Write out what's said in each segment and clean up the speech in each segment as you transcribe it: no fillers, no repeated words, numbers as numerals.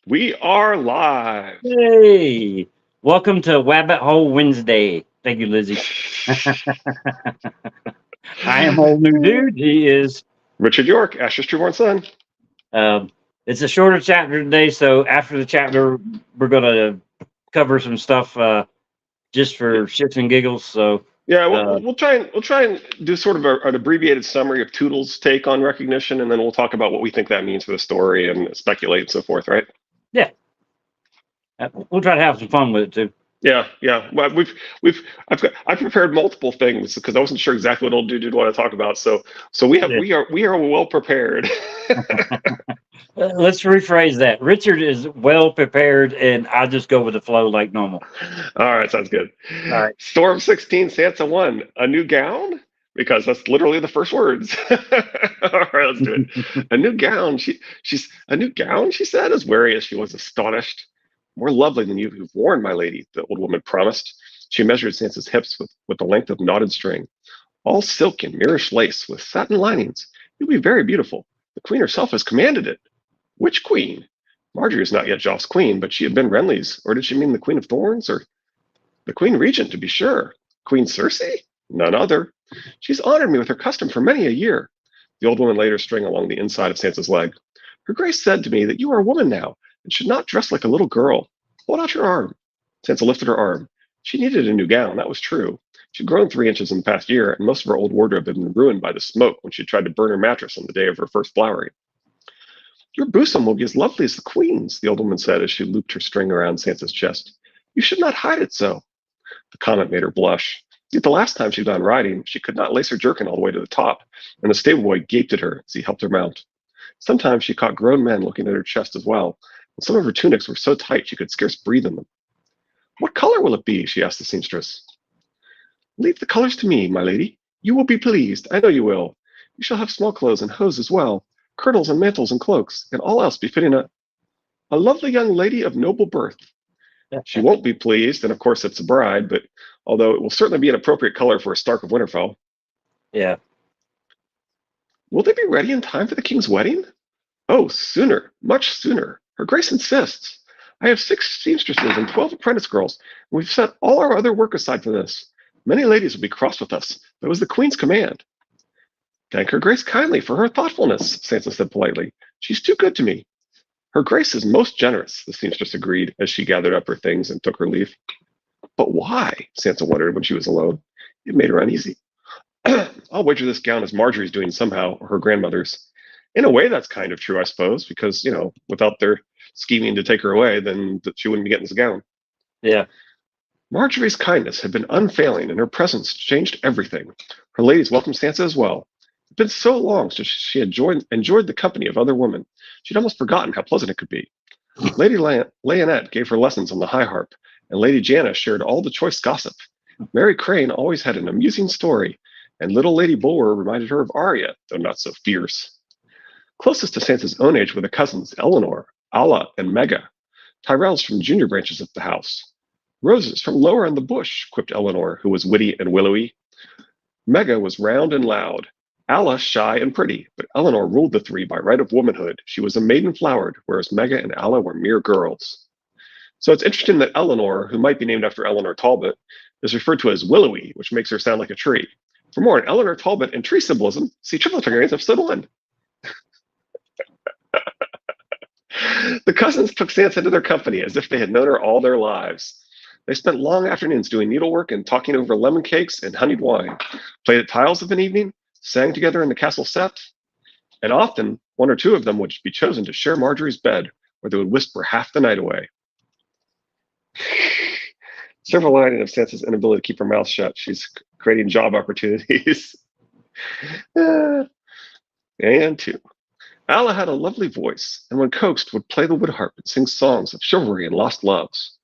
We are live. Hey, welcome to Wabbit Hole Wednesday. Thank you, Lizzie. I am old new dude. He is. Richard York, Asher's Trueborn son. Um, it's a shorter chapter today, so after the chapter, we're gonna cover some stuff just for shits and giggles. So, Yeah, uh, we'll try and do sort of an abbreviated summary of Tootle's take on recognition, and then we'll talk about what we think that means for the story and speculate and so forth. Right? yeah, we'll try to have some fun with it too. Yeah, yeah. Well, I've prepared multiple things because I wasn't sure exactly what old dude would want to talk about. So Yeah. we are well prepared. Let's rephrase that. Richard is well prepared, and I'll just go with the flow like normal. All right, sounds good. All right. Storm 16, Sansa 1, a new gown? Because that's literally the first words. All right, let's do it. A new gown. She's a new gown, she said, as wary as she was astonished. More lovely than you've worn, my lady, the old woman promised. She measured Sansa's hips with the length of knotted string. All silk and Mirish lace with satin linings. You'll be very beautiful. The queen herself has commanded it. Which queen? Marjorie is not yet Joff's queen, but she had been Renly's. Or did she mean the Queen of Thorns? Or the Queen Regent, to be sure. Queen Cersei? None other. She's honored me with her custom for many a year. The old woman laid her string along the inside of Sansa's leg. Her grace said to me that you are a woman now, and should not dress like a little girl. Hold out your arm. Sansa lifted her arm. She needed a new gown, that was true. She'd grown 3 inches in the past year, and most of her old wardrobe had been ruined by the smoke when she tried to burn her mattress on the day of her first flowering. Your bosom will be as lovely as the Queen's, the old woman said as she looped her string around Sansa's chest. You should not hide it so. The comment made her blush. Yet the last time she'd gone riding, she could not lace her jerkin all the way to the top, and the stable boy gaped at her as he helped her mount. Sometimes she caught grown men looking at her chest as well, and some of her tunics were so tight she could scarce breathe in them. What color will it be? She asked the seamstress. Leave the colors to me, my lady. You will be pleased, I know you will. You shall have small clothes and hose as well, kirtles and mantles and cloaks, and all else befitting a lovely young lady of noble birth. She won't be pleased, and of course it's a bride, but although it will certainly be an appropriate color for a Stark of Winterfell. Yeah. Will they be ready in time for the king's wedding? Oh, sooner, much sooner. Her grace insists. I have 6 seamstresses and 12 apprentice girls, and we've set all our other work aside for this. Many ladies will be cross with us, but it was the queen's command. Thank her grace kindly for her thoughtfulness, Sansa said politely. She's too good to me. Her grace is most generous, the seamstress agreed as she gathered up her things and took her leave. But why? Sansa wondered when she was alone. It made her uneasy. I'll wager this gown is Marjorie's doing somehow, or her grandmother's. In a way, that's kind of true, I suppose, because, without their scheming to take her away, then she wouldn't be getting this gown. Yeah. Marjorie's kindness had been unfailing, and her presence changed everything. Her ladies welcomed Sansa as well. It had been so long since she had enjoyed the company of other women, she'd almost forgotten how pleasant it could be. Lady Leonette gave her lessons on the high harp, and Lady Jana shared all the choice gossip. Mary Crane always had an amusing story, and little Lady Bulwer reminded her of Arya, though not so fierce. Closest to Sansa's own age were the cousins Eleanor, Alla, and Mega, Tyrells from junior branches of the house. Roses from lower in the bush, quipped Eleanor, who was witty and willowy. Mega was round and loud, Alla shy and pretty, but Eleanor ruled the three by right of womanhood. She was a maiden flowered, whereas Mega and Alla were mere girls. So it's interesting that Eleanor, who might be named after Eleanor Talbot, is referred to as willowy, which makes her sound like a tree. For more on Eleanor Talbot and tree symbolism, see Triplet Figurines episode 1. The cousins took Sansa into their company as if they had known her all their lives. They spent long afternoons doing needlework and talking over lemon cakes and honeyed wine, played at tiles of an evening, sang together in the castle set, and often one or two of them would be chosen to share Marjorie's bed, where they would whisper half the night away. Several lining of Sansa's inability to keep her mouth shut. She's creating job opportunities. And two. Alla had a lovely voice, and when coaxed would play the wood harp and sing songs of chivalry and lost loves.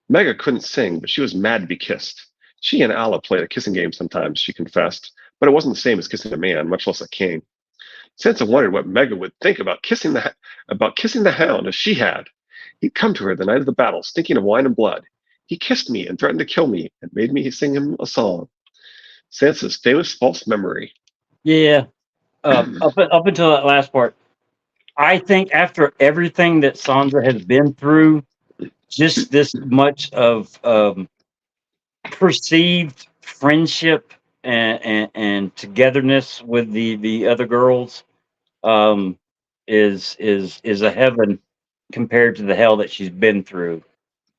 Mega couldn't sing, but she was mad to be kissed. She and Alla played a kissing game sometimes, she confessed, but it wasn't the same as kissing a man, much less a king. Sansa wondered what Mega would think about kissing the hound as she had. He'd come to her the night of the battle, stinking of wine and blood. He kissed me and threatened to kill me and made me sing him a song. Sansa's famous false memory. Yeah. Up until that last part. I think after everything that Sansa has been through, just this much of perceived friendship and togetherness with the other girls um, is a heaven compared to the hell that she's been through.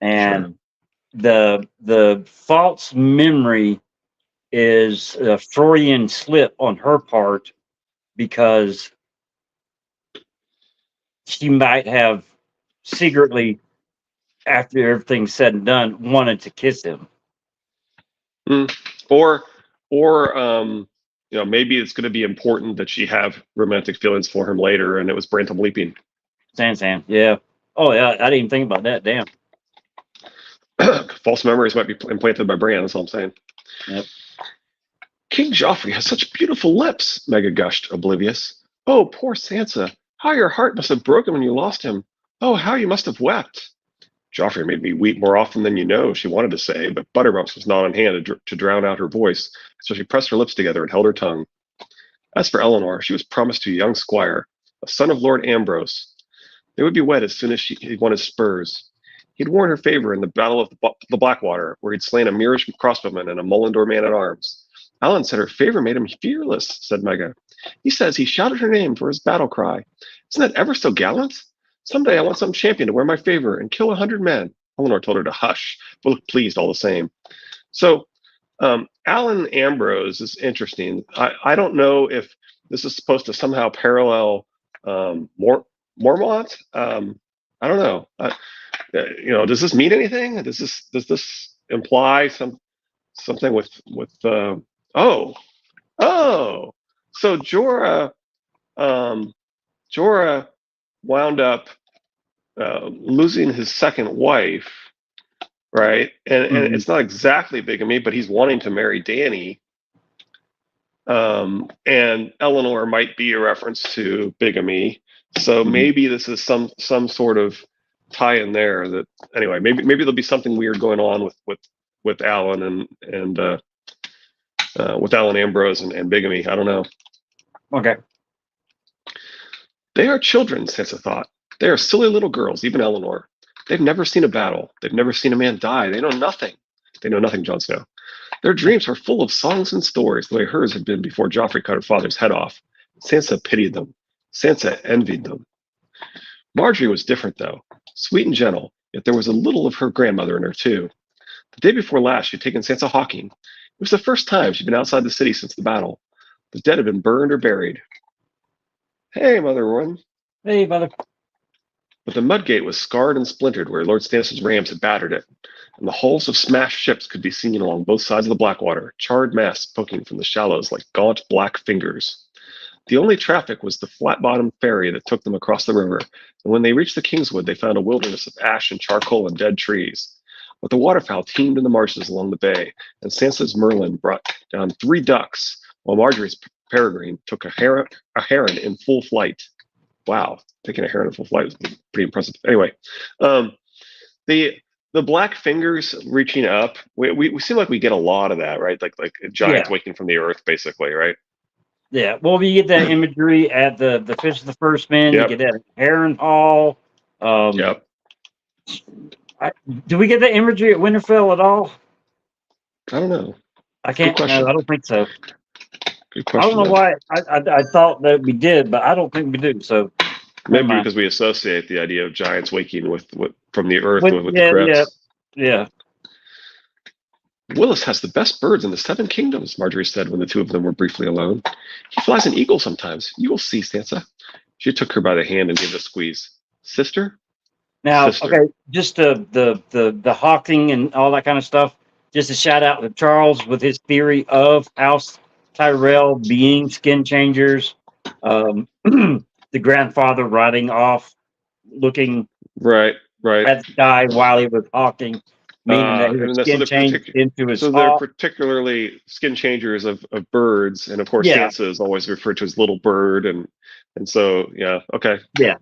Sure. And the false memory is a Freudian slip on her part because she might have secretly, after everything's said and done, wanted to kiss him. Mm. Or, or maybe it's going to be important that she have romantic feelings for him later, and it was Brantham leaping. Sansan, yeah. Oh yeah, I didn't even think about that. Damn. False memories might be implanted by Bran. That's all I'm saying. Yep. King Joffrey has such beautiful lips, Mega gushed, oblivious. Oh, poor Sansa. How your heart must have broken when you lost him. Oh, how you must have wept. Joffrey made me weep more often than you know, she wanted to say, but Butterbumps was not on hand to drown out her voice, so she pressed her lips together and held her tongue. As for Eleanor, she was promised to a young squire, a son of Lord Ambrose. They would be wed as soon as he won his spurs. He'd won her favor in the Battle of the Blackwater, where he'd slain a Mirish crossbowman and a Mullendor man-at-arms. Alan said her favor made him fearless, said Mega. He says he shouted her name for his battle cry. Isn't that ever so gallant? Someday I want some champion to wear my favor and kill 100 men. Eleanor told her to hush, but looked pleased all the same. So, Alan Ambrose is interesting. I don't know if this is supposed to somehow parallel Mormont. I don't know. Does this mean anything? Does this imply something with oh. So Jorah wound up losing his second wife, right? And it's not exactly bigamy, but he's wanting to marry Dany. And Eleanor might be a reference to bigamy. So maybe this is some sort of tie in there. That anyway, maybe there'll be something weird going on with Alan and with Alan Ambrose and bigamy. I don't know. Okay. They are children, Sansa thought. They are silly little girls, even Eleanor. They've never seen a battle. They've never seen a man die. They know nothing. They know nothing, Jon Snow. Their dreams were full of songs and stories, the way hers had been before Joffrey cut her father's head off. Sansa pitied them. Sansa envied them. Marjorie was different, though. Sweet and gentle, yet there was a little of her grandmother in her, too. The day before last, she'd taken Sansa hawking. It was the first time she'd been outside the city since the battle. The dead had been burned or buried. Hey, Mother Warren. Hey, mother. But the mudgate was scarred and splintered where Lord Stannis' rams had battered it, and the hulls of smashed ships could be seen along both sides of the Blackwater, charred masts poking from the shallows like gaunt black fingers. The only traffic was the flat-bottomed ferry that took them across the river, and when they reached the Kingswood, they found a wilderness of ash and charcoal and dead trees. But the waterfowl teemed in the marshes along the bay, and Sansa's Merlin brought down 3 ducks, while Marjorie's peregrine took a heron in full flight. Wow, taking a heron in full flight was pretty impressive. Anyway, the black fingers reaching up, we seem like we get a lot of that, right? Like giants waking from the earth, basically, right? Yeah. Well, you get that imagery at the Fish of the First Man. Yep. You get that at Harrenhal. Yep. Do we get that imagery at Winterfell at all? I don't know. I can't. No, I don't think so. Good question. I don't know why. I thought that we did, but I don't think we do. So maybe because we associate the idea of giants waking with from the earth with the crypts. Yeah. Willis has the best birds in the 7 kingdoms, Marjorie said when the two of them were briefly alone. He flies an eagle sometimes. You will see, Sansa. She took her by the hand and gave it a squeeze. Sister? Now, Sister. Okay, just the hawking and all that kind of stuff. Just a shout out to Charles with his theory of House Tyrell being skin changers. The grandfather riding off, looking right at the guy while he was hawking, meaning that he was skin changed into his hawk. They're particularly skin changers of birds, and of course Sansa is always referred to as little bird, and so okay. Yeah.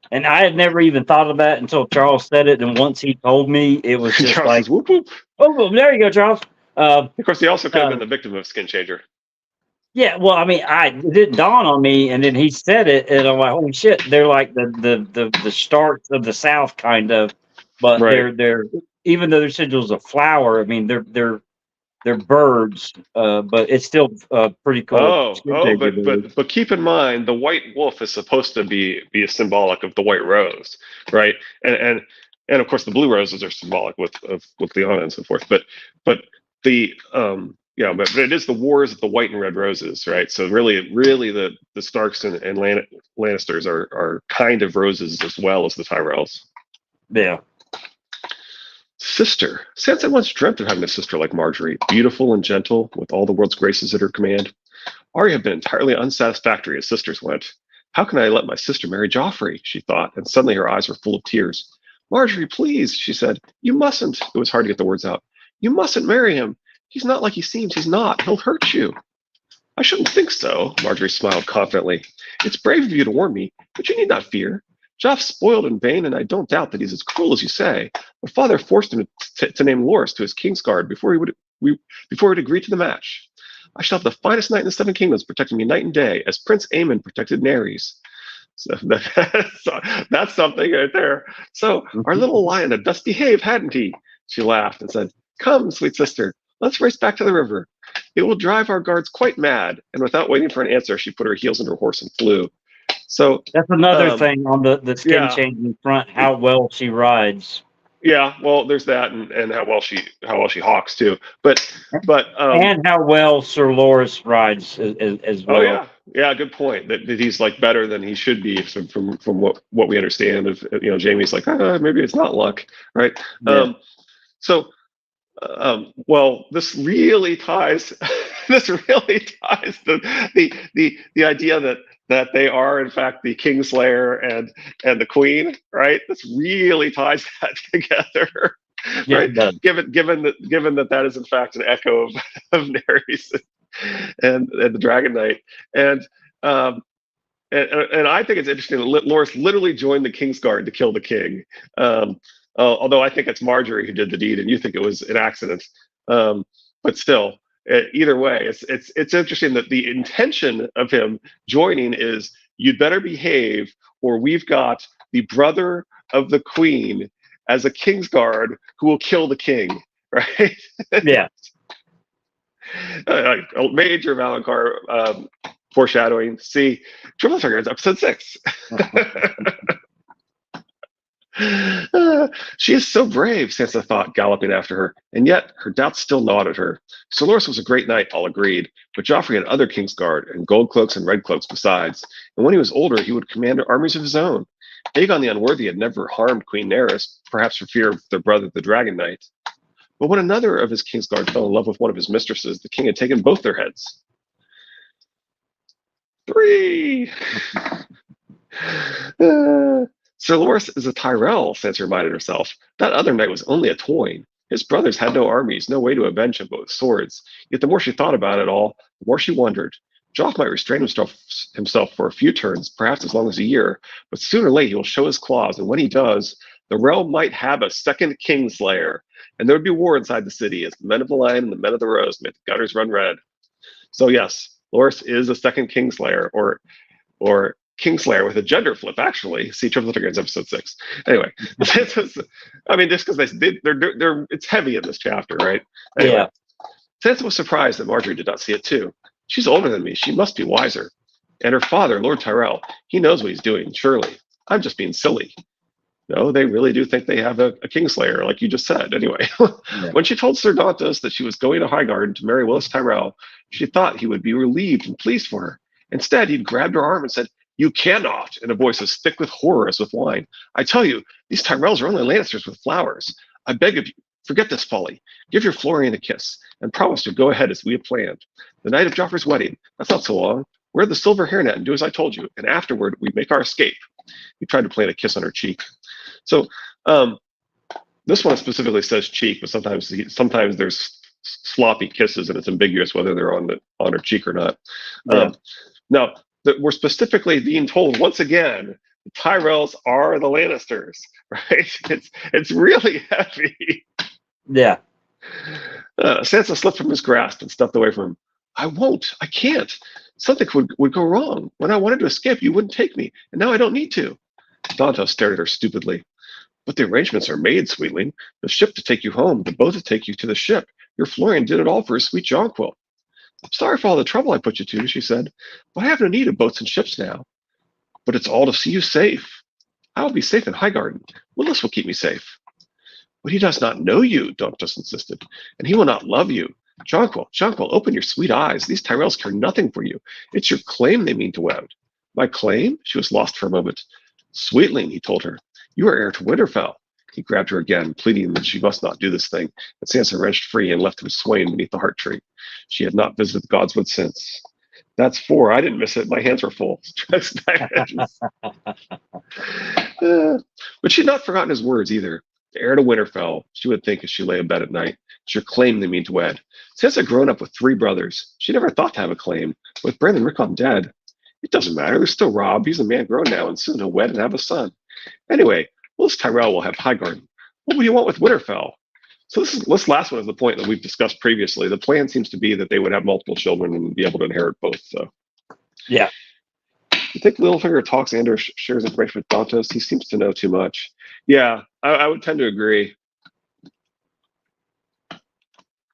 And I had never even thought of that until Charles said it, and once he told me, it was just Charles like, says, whoop, whoop. Oh, well, there you go, Charles. Of course, he also could have been the victim of skin changer. Yeah, well, I mean, it didn't dawn on me, and then he said it, and I'm like, holy shit, they're like the Starks of the South, kind of, but Right. they're even though their sigils a flower. I mean, they're birds, but it's still pretty cool. Skin changer bird. But keep in mind the white wolf is supposed to be a symbolic of the white rose, right? And and of course the blue roses are symbolic with Liana and so forth. But the yeah, but it is the wars of the white and red roses, right? So really the Starks and Lannisters are kind of roses as well as the Tyrells. Yeah, Sister. Sansa once dreamt of having a sister like Marjorie, beautiful and gentle, with all the world's graces at her command. Arya had been entirely unsatisfactory as sisters went. How can I let my sister marry Joffrey? She thought, and suddenly her eyes were full of tears. Marjorie, please, she said. You mustn't. It was hard to get the words out. You mustn't marry him. He's not like he seems. He's not. He'll hurt you. I shouldn't think so, Marjorie smiled confidently. It's brave of you to warn me, but you need not fear. Joff's spoiled and vain, and I don't doubt that he's as cruel as you say. But father forced him to name Loras to his Kingsguard before he'd agree to the match. I shall have the finest knight in the Seven Kingdoms protecting me night and day, as Prince Aemon protected Naerys. So that's something right there. So our little lion had best behaved, hadn't he? She laughed and said, Come, sweet sister, let's race back to the river. It will drive our guards quite mad. And without waiting for an answer, she put her heels into her horse and flew. So that's another thing on the skin yeah, changing front. How well she rides, yeah. Well, there's that, and how well she hawks too. But and how well Sir Loras rides as oh well. yeah, good point. That he's like better than he should be from what we understand of Jamie's like maybe it's not luck, right? Yeah, So well, this really ties this really ties the idea that they are in fact the Kingslayer and the Queen, right? This really ties that together, yeah, right? it does. Given that is in fact an echo of Nerys and the Dragon Knight, and um, and I think it's interesting that Loras literally joined the Kingsguard to kill the king. Although I think it's Marjorie who did the deed, and you think it was an accident. But still, either way, it's interesting that the intention of him joining is you'd better behave, or we've got the brother of the queen as a Kingsguard who will kill the king, right? Yeah, Major Valonqar foreshadowing. See, Triple Fingers, episode 6. She is so brave, Sansa thought, galloping after her, and yet her doubts still gnawed at her. Sir Loras was a great knight, all agreed, but Joffrey had other Kingsguard, and gold cloaks and red cloaks besides, and when he was older he would command armies of his own. Aegon the Unworthy had never harmed Queen Nerys, perhaps for fear of their brother the Dragon Knight. But when another of his Kingsguard fell in love with one of his mistresses, the king had taken both their heads. 3! Sir Loras is a Tyrell, Sansa reminded herself. That other knight was only a Twain. His brothers had no armies, no way to avenge him but with swords. Yet the more she thought about it all, the more she wondered. Joff might restrain himself for a few turns, perhaps as long as a year, but sooner or late he will show his claws, and when he does, the realm might have a second Kingslayer, and there would be war inside the city as the men of the Lion and the men of the Rose made the gutters run red. So yes, Loras is a second Kingslayer, or Kingslayer with a gender flip, actually. See Triple Fingers episode 6. Anyway, I mean, just because it's heavy in this chapter, right? Anyway, yeah, Sansa was surprised that Marjorie did not see it too. She's older than me. She must be wiser. And her father, Lord Tyrell, he knows what he's doing, surely. I'm just being silly. No, they really do think they have a Kingslayer, like you just said. Anyway, yeah, when she told Sir Dantos that she was going to Highgarden to marry Willis Tyrell, she thought he would be relieved and pleased for her. Instead, he'd grabbed her arm and said, You cannot, in a voice as thick with horror as with wine. I tell you, these Tyrells are only Lannisters with flowers. I beg of you, forget this folly. Give your Florian a kiss, and promise to go ahead as we have planned. The night of Joffrey's wedding, that's not so long. Wear the silver hairnet and do as I told you, and afterward we make our escape. He tried to plant a kiss on her cheek. So this one specifically says cheek, but sometimes there's sloppy kisses, and it's ambiguous whether they're on her cheek or not. yeah. Now, we're specifically being told once again, the Tyrells are the Lannisters, right? It's really heavy. Yeah. Sansa slipped from his grasp and stepped away from him. I won't. I can't. Something would go wrong. When I wanted to escape, you wouldn't take me, and now I don't need to. Dantos stared at her stupidly. But the arrangements are made, sweetling. The ship to take you home, the boat to take you to the ship. Your Florian did it all for his sweet Jonquil. I'm sorry for all the trouble I put you to, she said, but I have no need of boats and ships now. But it's all to see you safe. I will be safe in Highgarden. Willis will keep me safe. But he does not know you, Dantos insisted, and he will not love you. Jonquil, Jonquil, open your sweet eyes. These Tyrells care nothing for you. It's your claim they mean to wed. My claim? She was lost for a moment. Sweetling, he told her, you are heir to Winterfell. He grabbed her again, pleading that she must not do this thing, but Sansa wrenched free and left him swaying beneath the heart tree. She had not visited Godswood since. That's 4. I didn't miss it. My hands were full. But she had not forgotten his words either. The heir to Winterfell, she would think as she lay in bed at night. It's your claim they mean to wed. Sansa had grown up with 3 brothers. She never thought to have a claim. With Brandon Rickon dead, it doesn't matter. There's still Robb. He's a man grown now, and soon he'll wed and have a son. Anyway, Willis Tyrell will have Highgarden. What would you want with Winterfell? So this last one is the point that we've discussed previously. The plan seems to be that they would have multiple children and be able to inherit both. So, Yeah. you think Littlefinger talks and or shares information with Dantos? He seems to know too much. Yeah, I would tend to agree.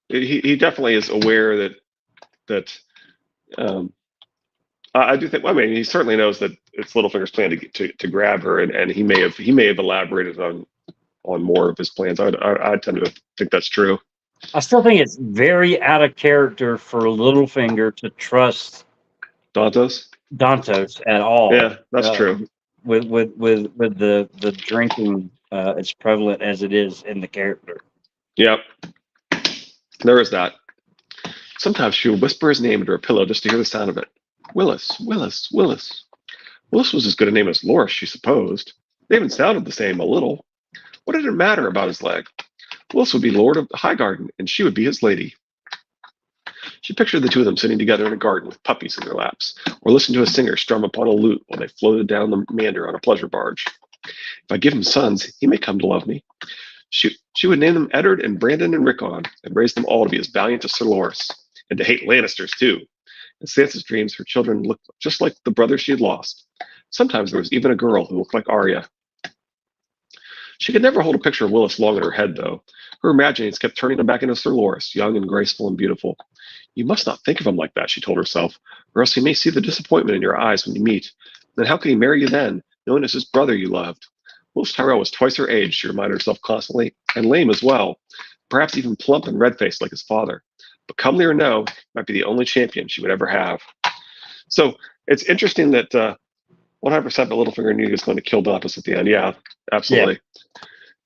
He definitely is aware that I do think. Well, I mean, he certainly knows that it's Littlefinger's plan to grab her, and he may have elaborated on more of his plans. I tend to think that's true. I still think it's very out of character for Littlefinger to trust Dantos at all. Yeah, that's true. With the drinking as prevalent as it is in the character. Yep, there is that. Sometimes she would whisper his name into her pillow just to hear the sound of it. Willis, Willis, Willis. Willis was as good a name as Loras, she supposed. They even sounded the same a little. What did it matter about his leg? Willis would be Lord of Highgarden, and she would be his lady. She pictured the two of them sitting together in a garden with puppies in their laps, or listened to a singer strum upon a lute while they floated down the meander on a pleasure barge. If I give him sons, he may come to love me. She would name them Eddard and Brandon and Rickon, and raise them all to be as valiant as Sir Loras, and to hate Lannisters too. In Sansa's dreams, her children looked just like the brothers she had lost. Sometimes there was even a girl who looked like Arya. She could never hold a picture of Willis long in her head, though. Her imaginings kept turning him back into Sir Loras, young and graceful and beautiful. You must not think of him like that, she told herself, or else he may see the disappointment in your eyes when you meet. Then how can he marry you then, knowing as his brother you loved? Willis Tyrell was twice her age, she reminded herself constantly, and lame as well, perhaps even plump and red-faced like his father. But comely or no, he might be the only champion she would ever have. So it's interesting that 100% that Littlefinger knew he was going to kill Dantos at the end. Yeah, absolutely.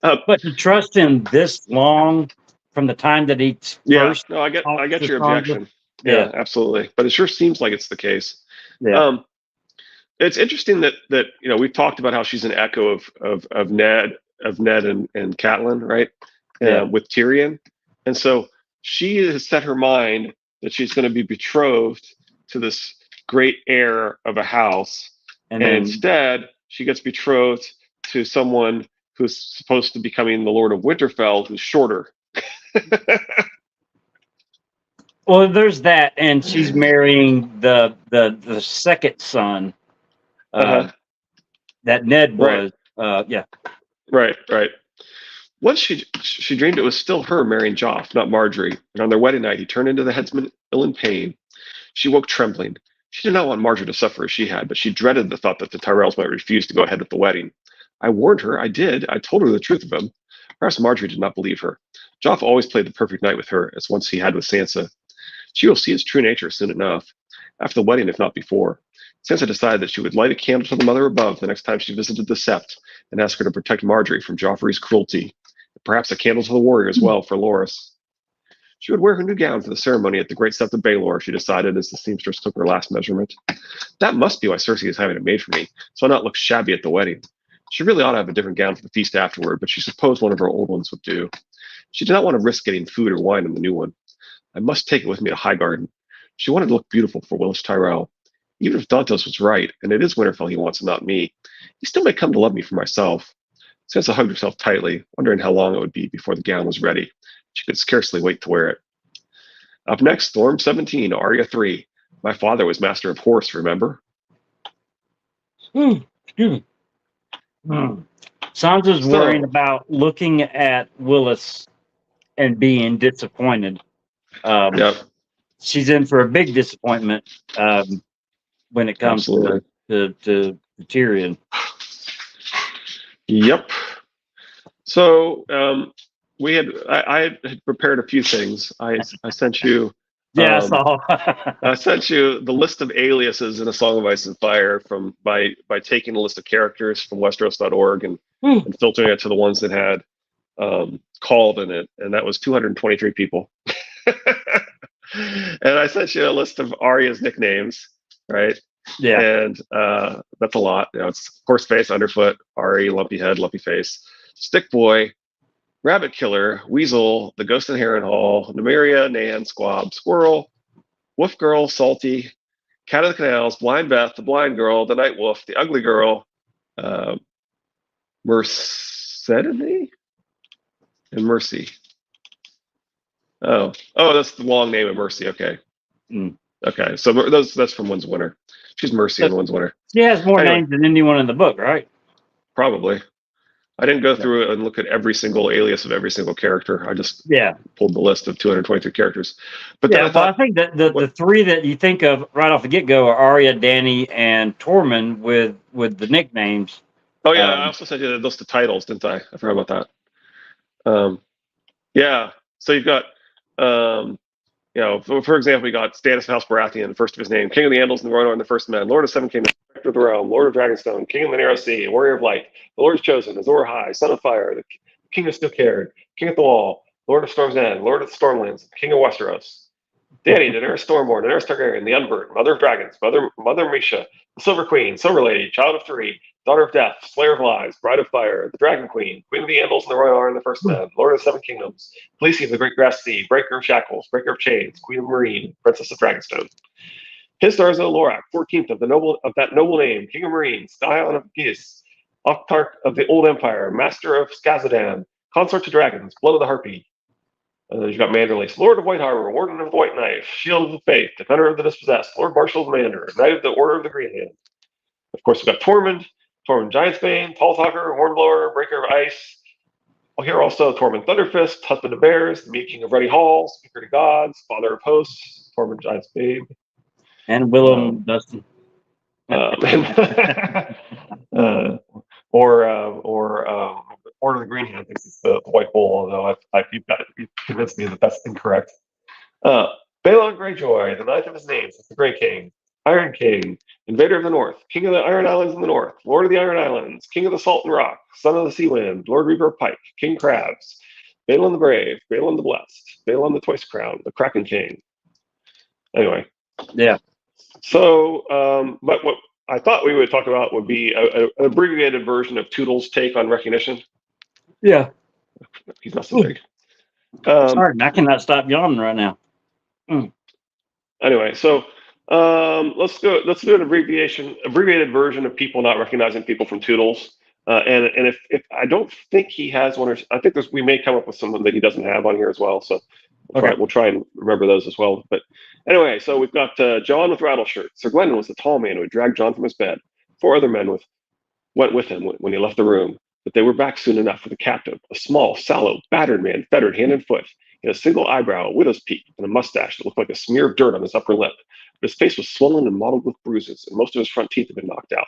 Yeah. But to trust him this long from the time that he first... No, I get your objection. Yeah, absolutely. But it sure seems like it's the case. Yeah. It's interesting that we've talked about how she's an echo of Ned and Catelyn, right? With Tyrion, and so she has set her mind that she's going to be betrothed to this great heir of a house, and instead she gets betrothed to someone who's supposed to be becoming the Lord of Winterfell, who's shorter. Well, there's that, and she's marrying the second son that Ned was. Right. Right. Once she dreamed it was still her marrying Joff, not Marjorie, and on their wedding night he turned into the headsman ill in pain. She woke trembling. She did not want Marjorie to suffer as she had, but she dreaded the thought that the Tyrells might refuse to go ahead with the wedding. I warned her, I did. I told her the truth of him. Perhaps Marjorie did not believe her. Joff always played the perfect knight with her, as once he had with Sansa. She will see his true nature soon enough, after the wedding, if not before. Sansa decided that she would light a candle to the Mother above the next time she visited the Sept, and ask her to protect Marjorie from Joffrey's cruelty. Perhaps a candle to the warrior as well for Loras. She would wear her new gown for the ceremony at the Great Sept of Baelor, she decided as the seamstress took her last measurement. That must be why Cersei is having it made for me, so I'll not look shabby at the wedding. She really ought to have a different gown for the feast afterward, but she supposed one of her old ones would do. She did not want to risk getting food or wine in the new one. I must take it with me to Highgarden. She wanted to look beautiful for Willis Tyrell. Even if Dantos was right, and it is Winterfell he wants and not me, he still may come to love me for myself. Sansa hugged herself tightly, wondering how long it would be before the gown was ready. She could scarcely wait to wear it. Up next, Storm 17, Arya 3. My father was master of horse, remember? Excuse me. Sansa's worrying So, about looking at Willis and being disappointed. yep, She's in for a big disappointment when it comes absolutely. to Tyrion. Yep. So, I had prepared a few things. I sent you Yeah, I um, saw. I sent you the list of aliases in A Song of Ice and Fire by taking a list of characters from Westeros.org and filtering it to the ones that had called in it, and that was 223 people. And I sent you a list of Arya's nicknames, right? Yeah. And that's a lot. It's Horseface, Underfoot, Arya, Lumpy Head, Lumpy Face, Stick Boy, Rabbit Killer, Weasel, the Ghost in Harrenhal, Nymeria, Nan, Squab, Squirrel, Wolf Girl, Salty, Cat of the Canals, Blind Beth, the Blind Girl, the Night Wolf, the Ugly Girl, uh, Mercedes, and Mercy. Oh, that's the long name of Mercy. Okay, okay. So that's from One's Winter. She's Mercy in One's Winter. She has more Anyway, names than anyone in the book, right? probably. I didn't go Yeah. through it and look at every single alias of every single character. I just Yeah. pulled the list of 223 characters. But Yeah, then I well, I thought, think that the three that you think of right off the get go are Arya, Dany, and Tormund with the nicknames. oh yeah, I also sent you the list of titles, didn't I? I forgot about that. Yeah, so you've got, for example, you got Stannis of House Baratheon, first of his name, King of the Andals and the Royal and the First Men, Lord of Seven Kingdoms, Protector of the Realm, Lord of Dragonstone, King of the Narrow Sea, Warrior of Light, the Lord is Chosen, Azor High, Son of Fire, the King of Still Cared, King of the Wall, Lord of Storm's End, Lord of the Stormlands, King of Westeros. Dany, Daenerys Stormborn, Daenerys Targaryen, the Unburnt, Mother of Dragons, Mother Misha, the Silver Queen, Silver Lady, Child of Three, Daughter of Death, Slayer of Lies, Bride of Fire, the Dragon Queen, Queen of the Andals and the Royal and the First Men, Lord of the Seven Kingdoms, Khaleesi of the Great Grass Sea, Breaker of Shackles, Breaker of Chains, Queen of Marine, Princess of Dragonstone. Hizdahr Lorak, 14th of that noble name, King of Marine, Scion of Gis, Octarch of the Old Empire, Master of Skazadan, Consort to Dragons, Blood of the Harpy. And then you've got Manderley, Lord of White Harbor, Warden of the White Knife, Shield of the Faith, Defender of the Dispossessed, Lord Marshal of Mander, Knight of the Order of the Green Hand. Of course, we've got Tormund Giantsbane, Tall Talker, Hornblower, Breaker of Ice. Well, here also Tormund Thunderfist, Husband of Bears, the Meat King of Ruddy Hall, Speaker to Gods, Father of Hosts, Tormund Giantsbane. And Willem Dustin. Order of the Green Hand thinks it's the White Bull, although you've convinced me that that's incorrect. Balon Greyjoy, the ninth of his names, is the Grey King, Iron King, Invader of the North, King of the Iron Islands in the North, Lord of the Iron Islands, King of the Salt and Rock, Son of the Sea Wind, Lord Reaper of Pike, King Crabs, Balon the Brave, Balon the Blessed, Balon the Twice Crowned, the Kraken King. Anyway. Yeah. So, but what I thought we would talk about would be an abbreviated version of Toodle's take on recognition. Yeah. He's not so big. Sorry, I cannot stop yawning right now. Anyway, so let's do an abbreviated version of people not recognizing people from Toodles. And if I don't think he has one, or I think we may come up with something that he doesn't have on here as well. So we'll try and remember those as well. But anyway, so we've got John with Rattleshirt. Sir Glendon was the tall man who had dragged John from his bed. 4 other men went with him when he left the room, but they were back soon enough for the captive, a small, sallow, battered man, fettered hand and foot. He had a single eyebrow, a widow's peak, and a mustache that looked like a smear of dirt on his upper lip. But his face was swollen and mottled with bruises, and most of his front teeth had been knocked out.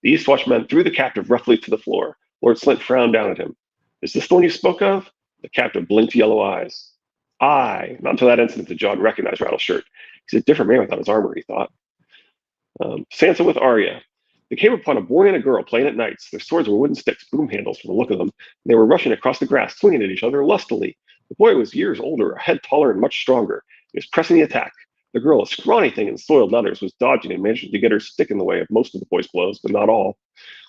The Eastwatch men threw the captive roughly to the floor. Lord Slint frowned down at him. Is this the one you spoke of? The captive blinked yellow eyes. Not until that instant did John recognize Rattleshirt. He's a different man without his armor, he thought. Sansa with Arya. They came upon a boy and a girl playing at knights. Their swords were wooden sticks, broom handles from the look of them. They were rushing across the grass, swinging at each other lustily. The boy was years older, a head taller and much stronger. He was pressing the attack. The girl, a scrawny thing in soiled leathers, was dodging and managing to get her stick in the way of most of the boy's blows, but not all.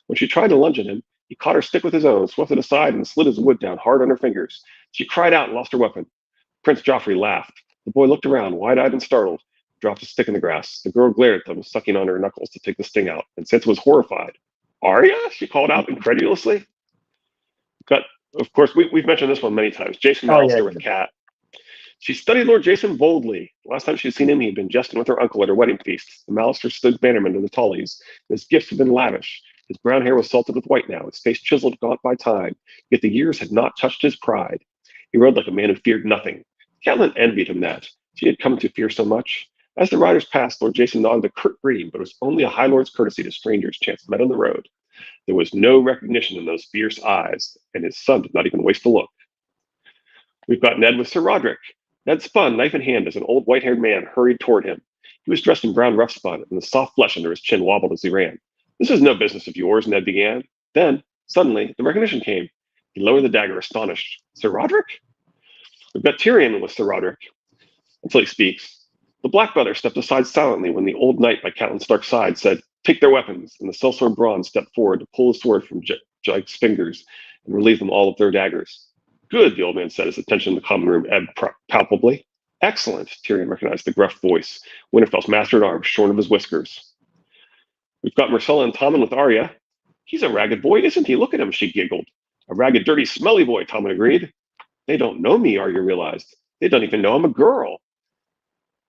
When she tried to lunge at him, he caught her stick with his own, swept it aside, and slid his wood down hard on her fingers. She cried out and lost her weapon. Prince Joffrey laughed. The boy looked around, wide-eyed and startled, dropped a stick in the grass. The girl glared at them, sucking on her knuckles to take the sting out, and Sansa was horrified. Arya? She called out incredulously. Of course, we've mentioned this one many times. Jason Mallister with Cat. She studied Lord Jason boldly. The last time she'd seen him, he had been jesting with her uncle at her wedding feast. The Mallister stood bannerman to the Tullies. His gifts had been lavish. His brown hair was salted with white now, his face chiseled gaunt by time, yet the years had not touched his pride. He rode like a man who feared nothing. Catelyn envied him that. She had come to fear so much. As the riders passed, Lord Jason nodded a curt greeting, but it was only a High Lord's courtesy to strangers chance met on the road. There was no recognition in those fierce eyes, and his son did not even waste a look. We've got Ned with Sir Roderick. Ned spun, knife in hand, as an old white-haired man hurried toward him. He was dressed in brown rough spun, and the soft flesh under his chin wobbled as he ran. This is no business of yours, Ned began. Then, suddenly, the recognition came. He lowered the dagger, astonished. Sir Roderick? We've got Tyrion with Sir Roderick. Until he speaks. The Black Brother stepped aside silently when the old knight by Catelyn Stark's side said, "Take their weapons," and the sellsword Bronn stepped forward to pull the sword from Jake's fingers and relieve them all of their daggers. Good, the old man said, his attention in the common room ebbed palpably. Excellent, Tyrion recognized the gruff voice, Winterfell's master at arms, shorn of his whiskers. We've got Myrcella and Tommen with Arya. He's a ragged boy, isn't he? Look at him, she giggled. A ragged, dirty, smelly boy, Tommen agreed. They don't know me, Arya realized. They don't even know I'm a girl.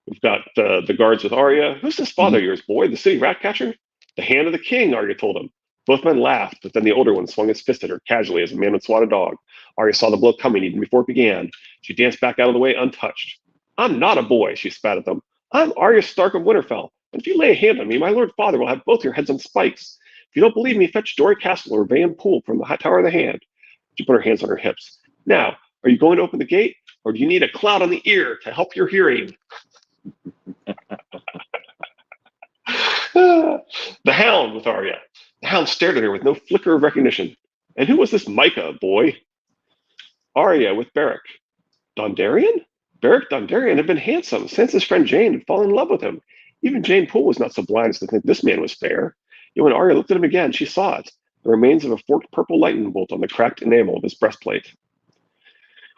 We've got the guards with Arya. Who's this father of yours, boy? The city rat catcher? The hand of the king, Arya told him. Both men laughed, but then the older one swung his fist at her casually as a man would swat a dog. Arya saw the blow coming even before it began. She danced back out of the way untouched. I'm not a boy, she spat at them. I'm Arya Stark of Winterfell, and if you lay a hand on me, my lord father will have both your heads on spikes. If you don't believe me, fetch Dory Castle or Van Poole from the high tower of the hand. She put her hands on her hips. Now, are you going to open the gate, or do you need a cloud on the ear to help your hearing? The Hound with Arya. The Hound stared at her with no flicker of recognition. And who was this Micah, boy? Arya with Beric. Dondarrion? Beric Dondarrion had been handsome. Sansa's friend Jane had fallen in love with him. Even Jane Poole was not so blind as to think this man was fair. Yet when Arya looked at him again, she saw it. The remains of a forked purple lightning bolt on the cracked enamel of his breastplate.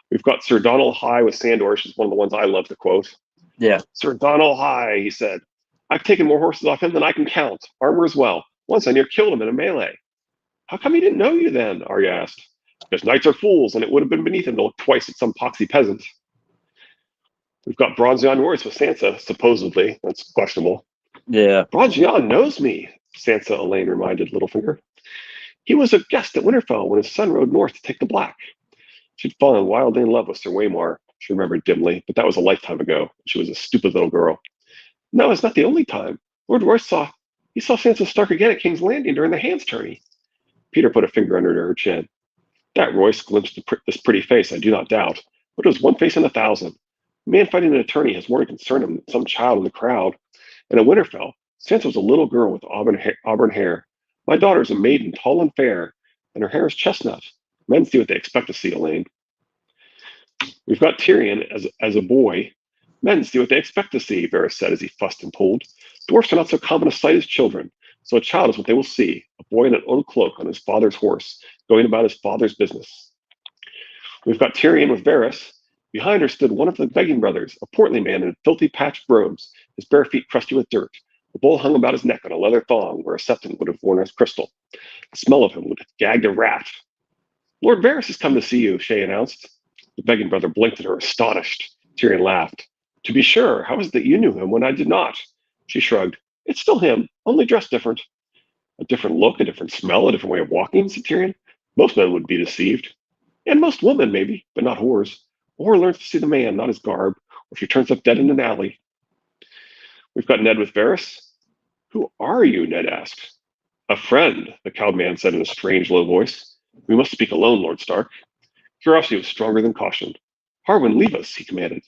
We've got Sir Donald High with Sandor, which is one of the ones I love to quote. Yeah. Sir Donald High, he said. I've taken more horses off him than I can count. Armor as well. Once I near killed him in a melee. How come he didn't know you then? Arya asked. Because knights are fools, and it would have been beneath him to look twice at some poxy peasant. We've got Bronzion Royce with Sansa, supposedly. That's questionable. Yeah. Bronzion knows me, Sansa Elaine reminded Littlefinger. He was a guest at Winterfell when his son rode north to take the Black. She'd fallen wildly in love with Sir Waymar, she remembered dimly, but that was a lifetime ago. She was a stupid little girl. No, it's not the only time. Lord Royce saw Sansa Stark again at King's Landing during the Hands tourney. Peter put a finger under her chin. That Royce glimpsed this pretty face, I do not doubt, but it was one face in 1,000. A man fighting an attorney has more to concern him than some child in the crowd. And at Winterfell, Sansa was a little girl with auburn hair. My daughter is a maiden, tall and fair, and her hair is chestnut. Men see what they expect to see, Elaine. We've got Tyrion as a boy. Men see what they expect to see, Varys said as he fussed and pulled. Dwarfs are not so common a sight as children, so a child is what they will see, a boy in an old cloak on his father's horse, going about his father's business. We've got Tyrion with Varys. Behind her stood one of the begging brothers, a portly man in filthy patched robes, his bare feet crusty with dirt. The bowl hung about his neck on a leather thong where a septon would have worn as crystal. The smell of him would have gagged a rat. Lord Varys has come to see you, Shay announced. The begging brother blinked at her, astonished. Tyrion laughed. To be sure, how is it that you knew him when I did not? She shrugged. It's still him, only dressed different. A different look, a different smell, a different way of walking, said Tyrion. Most men would be deceived. And most women, maybe, but not whores. A whore learns to see the man, not his garb, or she turns up dead in an alley. We've got Ned with Varys. Who are you? Ned asked. A friend, the cowed man said in a strange, low voice. We must speak alone, Lord Stark. Curiosity was stronger than caution. Harwin, leave us, he commanded.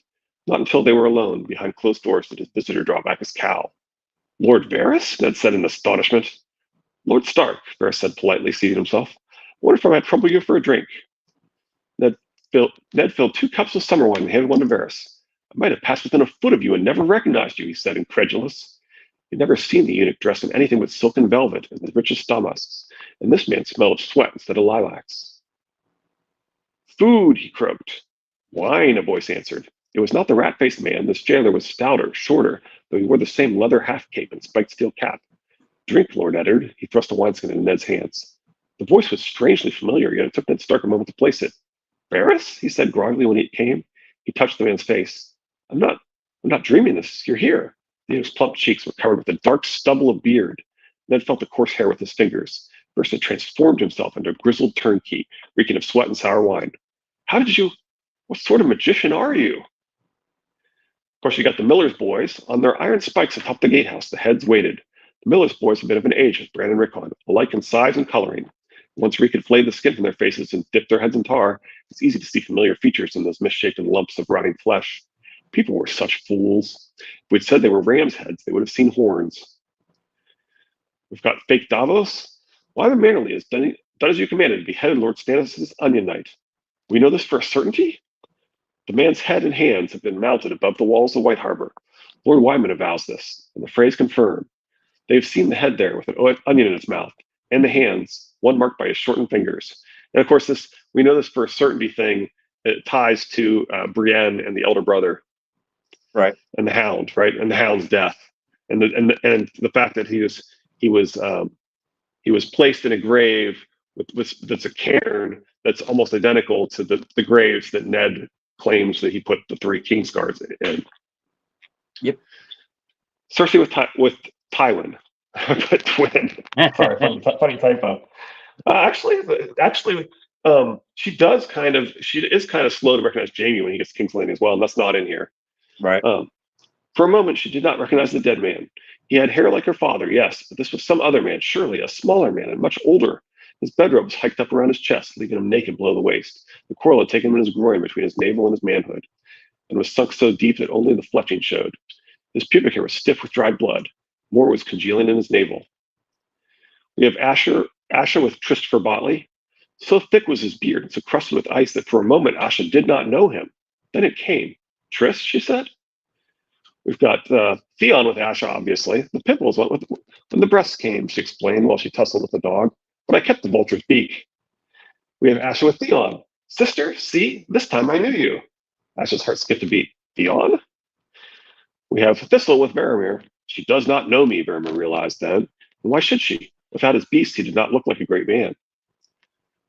Not until they were alone, behind closed doors, did his visitor draw back his cowl. Lord Varys? Ned said in astonishment. Lord Stark, Varys said politely, seating himself. I wonder if I might trouble you for a drink. Ned filled 2 cups of summer wine and handed one to Varys. I might have passed within a foot of you and never recognized you, he said, incredulous. He'd never seen the eunuch dressed in anything but silken velvet and the richest damasks, and this man smelled of sweat instead of lilacs. Food, he croaked. Wine, a voice answered. It was not the rat-faced man. This jailer was stouter, shorter, though he wore the same leather half-cape and spiked steel cap. Drink, Lord Eddard. He thrust a wineskin into Ned's hands. The voice was strangely familiar, yet it took Ned Stark a moment to place it. Varys? He said groggily when he came. He touched the man's face. I'm not dreaming this. You're here. Theo's plump cheeks were covered with a dark stubble of beard. Ned felt the coarse hair with his fingers. First, had transformed himself into a grizzled turnkey, reeking of sweat and sour wine. How did you? What sort of magician are you? Of course, you got the Miller's boys. On their iron spikes atop the gatehouse, the heads waited. The Miller's boys had been of an age with Bran and Rickon, alike in size and coloring. Once Reek had flayed the skin from their faces and dipped their heads in tar, it's easy to see familiar features in those misshapen lumps of rotting flesh. People were such fools. If we'd said they were ram's heads, they would have seen horns. We've got fake Davos. Wyman Mannerly has done as you commanded, beheaded Lord Stannis' Onion Knight. We know this for a certainty? The man's head and hands have been mounted above the walls of White Harbor. Lord Wyman avows this, and the phrase confirmed. They have seen the head there with an onion in its mouth, and the hands, one marked by his shortened fingers. And of course, we know this for a certainty thing. It ties to Brienne and the elder brother, right, and the Hound, right, and the Hound's death, and the fact that he was placed in a grave that's a cairn that's almost identical to the graves that Ned claims that he put the three Kingsguards in. Yep. Cersei with Tywin, but twin. Sorry, funny typo. Actually, she is kind of slow to recognize Jaime when he gets to King's Landing as well, and that's not in here. Right. For a moment, she did not recognize the dead man. He had hair like her father, yes, but this was some other man, surely a smaller man and much older. His bedrobe was hiked up around his chest, leaving him naked below the waist. The quarrel had taken him in his groin between his navel and his manhood, and was sunk so deep that only the fletching showed. His pubic hair was stiff with dried blood. More was congealing in his navel. We have Asher with Christopher Botley. So thick was his beard and so crusted with ice that for a moment Asha did not know him. Then it came. Triss, she said. We've got Theon with Asha, obviously. The pimples went when the breasts came, she explained while she tussled with the dog. But I kept the vulture's beak. We have Asha with Theon. Sister, see, this time I knew you. Asha's heart skipped a beat. Theon? We have Thistle with Varamir. She does not know me, Varamir realized then. And why should she? Without his beast, he did not look like a great man.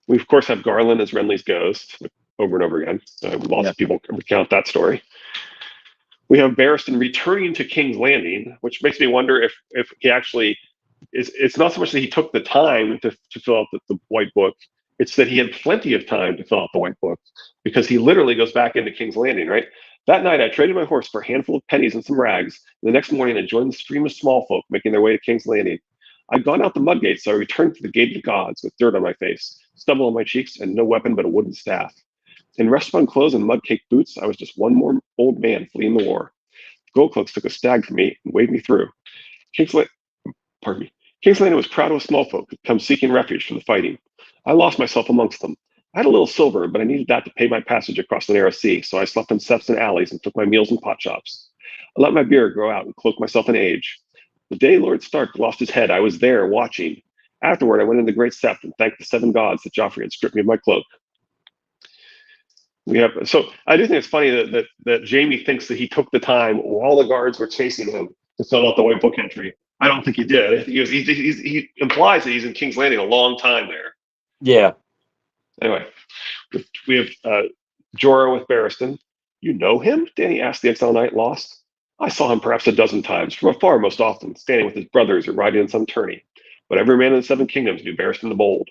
We, of course, have Garland as Renly's ghost, over and over again. Lots of people recount that story. We have Barristan returning to King's Landing, which makes me wonder if he actually is. It's not so much that he took the time to fill out the White Book. It's that he had plenty of time to fill out the White Book because he literally goes back into King's Landing, right? That night, I traded my horse for a handful of pennies and some rags. And the next morning, I joined the stream of small folk making their way to King's Landing. I'd gone out the mud gate, so I returned to the Gate of the Gods with dirt on my face, stubble on my cheeks, and no weapon but a wooden staff. In rest-spun clothes and mud-caked boots, I was just one more old man fleeing the war. The Goldcloaks took a stag for me and waved me through. King's Landing was proud of small folk who'd come seeking refuge from the fighting. I lost myself amongst them. I had a little silver, but I needed that to pay my passage across the narrow sea, so I slept in septs and alleys and took my meals in pot shops. I let my beard grow out and cloaked myself in age. The day Lord Stark lost his head, I was there watching. Afterward, I went into the great sept and thanked the seven gods that Joffrey had stripped me of my cloak. So I do think it's funny that Jaime thinks that he took the time while the guards were chasing him to fill out the White Book entry. I don't think he did. He implies that he's in King's Landing a long time there. Yeah. Anyway, we have Jorah with Barristan. You know him? Dany asked the exile knight lost. I saw him perhaps a dozen times, from afar most often, standing with his brothers or riding in some tourney. But every man in the Seven Kingdoms knew Barristan the Bold.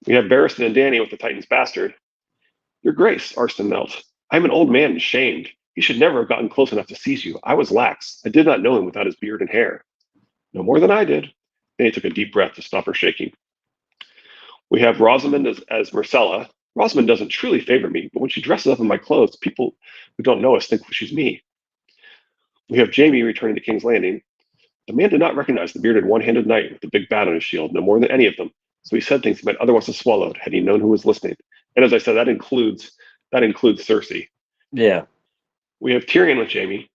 We have Barristan and Dany with the Titan's bastard. Your Grace, Arstan knelt. I am an old man and shamed. He should never have gotten close enough to seize you. I was lax. I did not know him without his beard and hair. No more than I did. Dany took a deep breath to stop her shaking. We have Rosamund as Myrcella. Rosamund doesn't truly favor me, but when she dresses up in my clothes, people who don't know us think she's me. We have Jaime returning to King's Landing. The man did not recognize the bearded one-handed knight with the big bat on his shield, no more than any of them. So he said things he might otherwise have swallowed had he known who was listening. And as I said, that includes Cersei. Yeah. We have Tyrion with Jaime.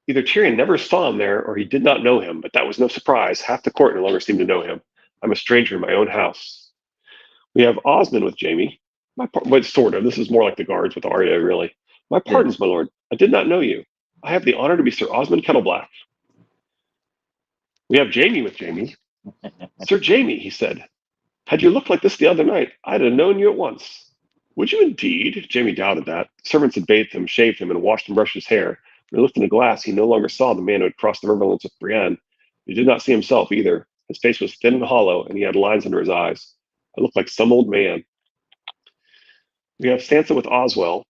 Either Tyrion never saw him there, or he did not know him, but that was no surprise. Half the court no longer seemed to know him. I'm a stranger in my own house. We have Osmond with Jaime. Sort of. This is more like the guards with Arya, really. My pardons, my lord. I did not know you. I have the honor to be Sir Osmond Kettleblack. We have Jaime with Jaime. Sir Jaime, he said, had you looked like this the other night, I'd have known you at once. Would you indeed? Jamie doubted that. Servants had bathed him, shaved him, and washed and brushed his hair. When he lifted a glass, he no longer saw the man who had crossed the riverlands with Brienne. He did not see himself either. His face was thin and hollow, and he had lines under his eyes. I looked like some old man. We have Sansa with Oswell.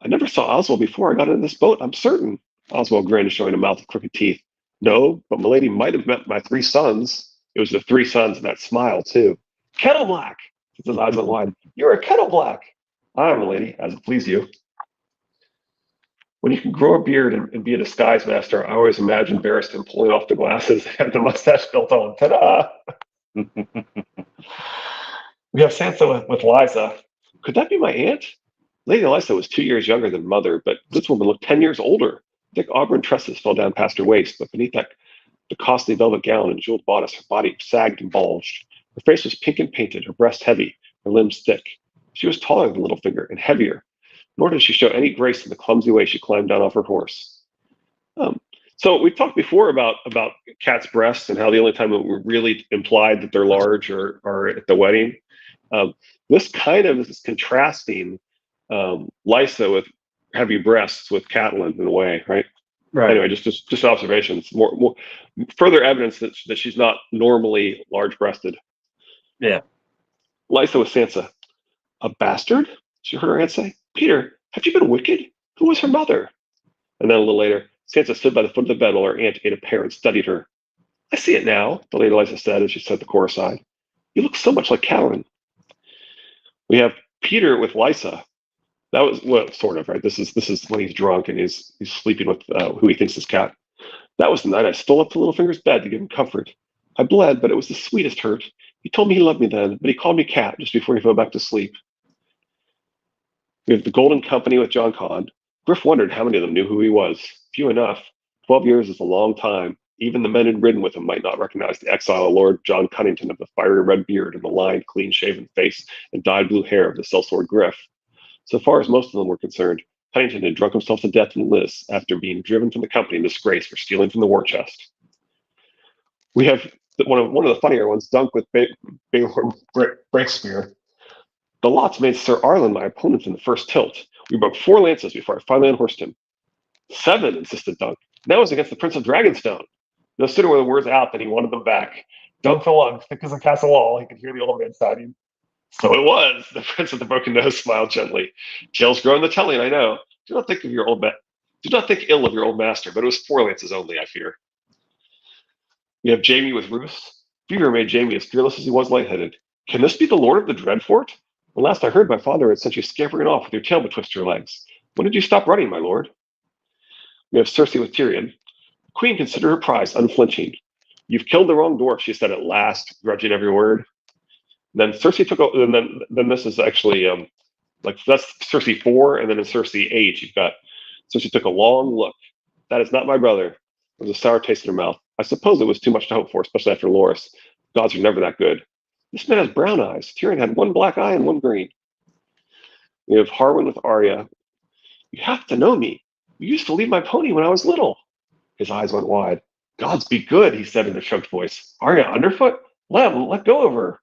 I never saw Oswell before I got into this boat, I'm certain. Oswell grinned, showing a mouth of crooked teeth. No, but milady might have met my 3 sons. It was the 3 sons and that smile, too. Kettle Black! His eyes went wide. You're a Kettle Black! Aye, milady, as it please you. When you can grow a beard and be a disguise master, I always imagine Barristan pulling off the glasses and the mustache built on. Ta-da! We have Sansa with Liza. Could that be my aunt? Lady Eliza was 2 years younger than Mother, but this woman looked 10 years older. Thick auburn tresses fell down past her waist, but beneath that the costly velvet gown and jeweled bodice, her body sagged and bulged. Her face was pink and painted, her breast heavy, her limbs thick. She was taller than Littlefinger and heavier, nor did she show any grace in the clumsy way she climbed down off her horse. Um, so we've talked before about cats' breasts and how the only time that we're really implied that they're large are at the wedding. Um, this kind of is contrasting Lysa with heavy breasts with Catelyn in a way, right? Right. Anyway, just observations. More further evidence that she's not normally large-breasted. Yeah. Lysa with Sansa. A bastard? She heard her aunt say. Peter, have you been wicked? Who was her mother? And then a little later, Sansa stood by the foot of the bed while her aunt ate a pear and studied her. I see it now, the Lady Lysa said as she set the core aside. You look so much like Catelyn. We have Peter with Lysa. That was well, sort of right. This is when he's drunk and he's sleeping with who he thinks is Cat. That was the night I stole up to Littlefinger's bed to give him comfort. I bled, but it was the sweetest hurt. He told me he loved me then, but he called me Cat just before he fell back to sleep. We have the Golden Company with John Conn. Griff wondered how many of them knew who he was. Few enough. 12 years is a long time. Even the men who'd ridden with him might not recognize the exile Lord John Cunnington of the fiery red beard and the lined, clean-shaven face and dyed blue hair of the sellsword Griff. So far as most of them were concerned, Cunnington had drunk himself to death in Liss after being driven from the company in disgrace for stealing from the war chest. We have one of the funnier ones, Dunk with Baylor Breakspear. The lots made Sir Arlen my opponent in the first tilt. We broke 4 lances before I finally unhorsed him. 7, insisted Dunk. That was against the Prince of Dragonstone. No sooner were the words out than he wanted them back. Dunk fell on, thick as a castle wall. He could hear the old man sighing. So it was. The Prince of the Broken Nose smiled gently. Tales grow in the telling, I know. Do not think ill of your old master, but it was 4 lances only, I fear. We have Jamie with Roos. Fever made Jamie as fearless as he was lightheaded. Can this be the Lord of the Dreadfort? When last I heard, my father had sent you scampering off with your tail betwixt your legs. When did you stop running, my lord? We have Cersei with Tyrion. The queen considered her prize unflinching. You've killed the wrong dwarf, she said at last, grudging every word. Then Cersei took, and then this is actually like that's Cersei 4, and then in Cersei 8, you've got Cersei took a long look. That is not my brother. There was a sour taste in her mouth. I suppose it was too much to hope for, especially after Loras. Gods are never that good. This man has brown eyes. Tyrion had one black eye and one green. We have Harwin with Arya. You have to know me. You used to lead my pony when I was little. His eyes went wide. Gods be good, he said in a choked voice. Arya underfoot? Let go of her.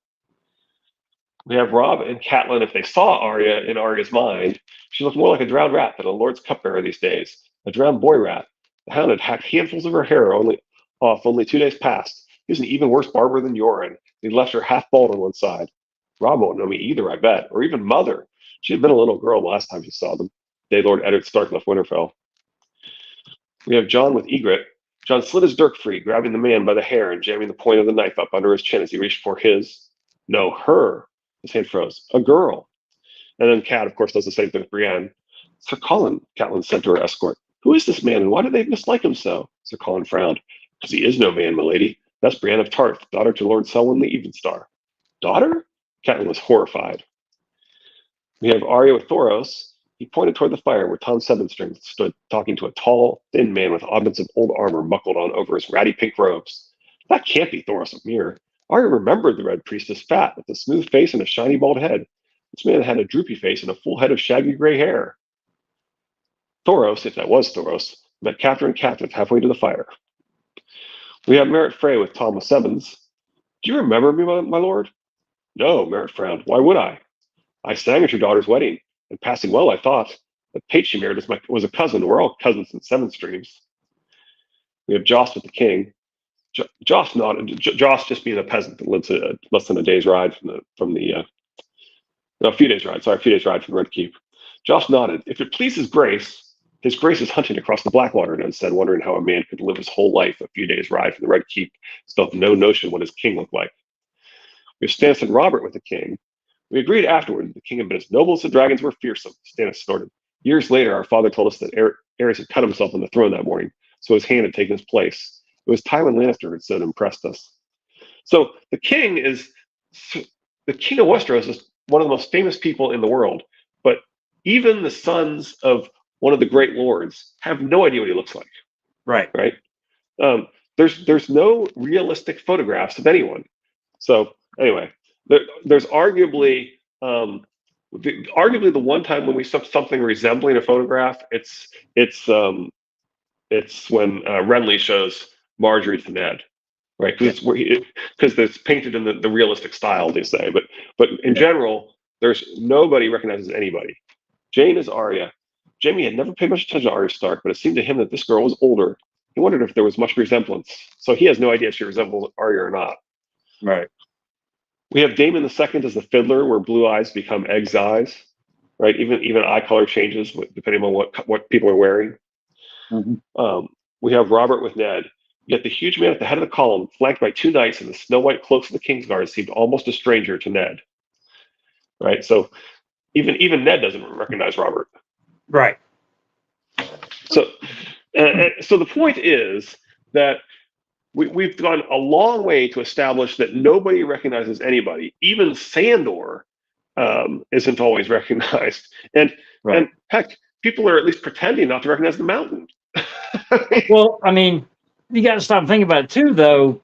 We have Robb and Catelyn. If they saw Arya in Arya's mind, she looked more like a drowned rat than a Lord's cupbearer these days. A drowned boy rat. The hound had hacked handfuls of her hair only 2 days past. He was an even worse barber than Yoren. He left her half bald on one side. Robb won't know me either, I bet, or even Mother. She had been a little girl the last time she saw them. Day Lord Eddard Stark left Winterfell. We have Jon with Ygritte. Jon slid his dirk free, grabbing the man by the hair and jamming the point of the knife up under his chin as he reached for his. No, her. His hand froze. A girl. And then Kat, of course, does the same thing with Brienne. Sir Colin, Catelyn said to her escort. Who is this man, and why do they mislike him so? Sir Colin frowned. Because he is no man, milady. That's Brienne of Tarth, daughter to Lord Selwyn the Evenstar. Daughter? Catelyn was horrified. We have Arya with Thoros. He pointed toward the fire where Tom Sevenstring stood talking to a tall, thin man with oddments of old armor buckled on over his ratty pink robes. That can't be Thoros of Myr. Arya remembered the Red Priest as fat, with a smooth face and a shiny bald head. This man had a droopy face and a full head of shaggy gray hair. Thoros, if that was Thoros, met Catherine captive halfway to the fire. We have Merritt Frey with Thomas Sevens. Do you remember me, my lord? No, Merritt frowned. Why would I? I sang at your daughter's wedding, and passing well, I thought. The page she married was a cousin. We're all cousins in seven streams. We have Joss with the king. Joss nodded. Joss just being a peasant that lives less than a day's ride from the no, a few days ride. Sorry, a few days ride from Red Keep. Joss nodded. If it pleases Grace, his Grace is hunting across the Blackwater, Ned said, wondering how a man could live his whole life a few days ride from the Red Keep, still have no notion what his king looked like. We have Stannis and Robert with the king. We agreed afterward that the king had been as noble as the dragons were fearsome, Stannis snorted. Years later, our father told us that Aerys had cut himself on the throne that morning, so his hand had taken his place. It was Tywin Lannister who had so impressed us. So the king of Westeros is one of the most famous people in the world, but even the sons of one of the great lords have no idea what he looks like. Right. Right. There's no realistic photographs of anyone. So anyway, there's arguably the one time when we saw something resembling a photograph. It's when Renly shows Marjorie to Ned, right? Because it's painted in the realistic style, they say. But in general, there's nobody recognizes anybody. Jane is Arya. Jaime had never paid much attention to Arya Stark, but it seemed to him that this girl was older. He wondered if there was much resemblance. So he has no idea if she resembles Arya or not. Right. We have Daemon II as the fiddler, where blue eyes become egg's eyes, right? Even eye color changes depending on what people are wearing. Mm-hmm. We have Robert with Ned. Yet the huge man at the head of the column, flanked by two knights in the snow-white cloaks of the Kingsguard, seemed almost a stranger to Ned. Right? So even Ned doesn't recognize Robert. Right. So the point is that we've gone a long way to establish that nobody recognizes anybody. Even Sandor isn't always recognized. And heck, people are at least pretending not to recognize the mountain. Well, I mean, you got to stop thinking about it too, though.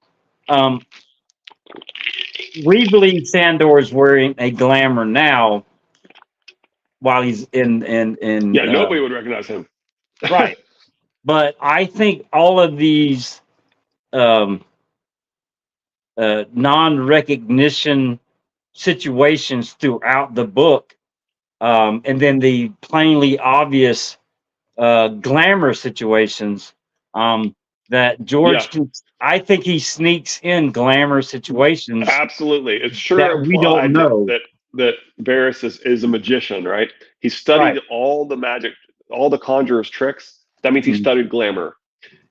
We believe Sandor is wearing a glamour now, while he's in. Yeah, nobody would recognize him. Right. But I think all of these non-recognition situations throughout the book, and then the plainly obvious glamour situations, that George I think he sneaks in glamour situations. Absolutely. It's sure that we don't know that Varys is a magician, right? He studied all the magic, all the conjurer's tricks. That means he studied glamour.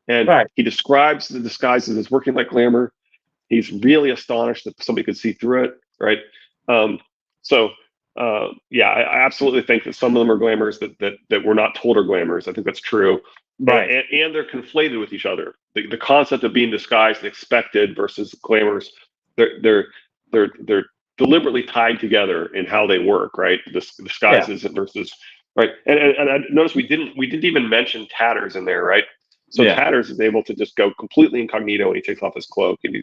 And he describes the disguises as working like glamour. He's really astonished that somebody could see through it, right? I absolutely think that some of them are glamours that we're not told are glamours. I think that's true. Right. And they're conflated with each other. The concept of being disguised and expected versus glamours, they're deliberately tied together in how they work, right? Disguises versus right. And I noticed we didn't even mention Tatters in there, right? So Tatters is able to just go completely incognito when he takes off his cloak. And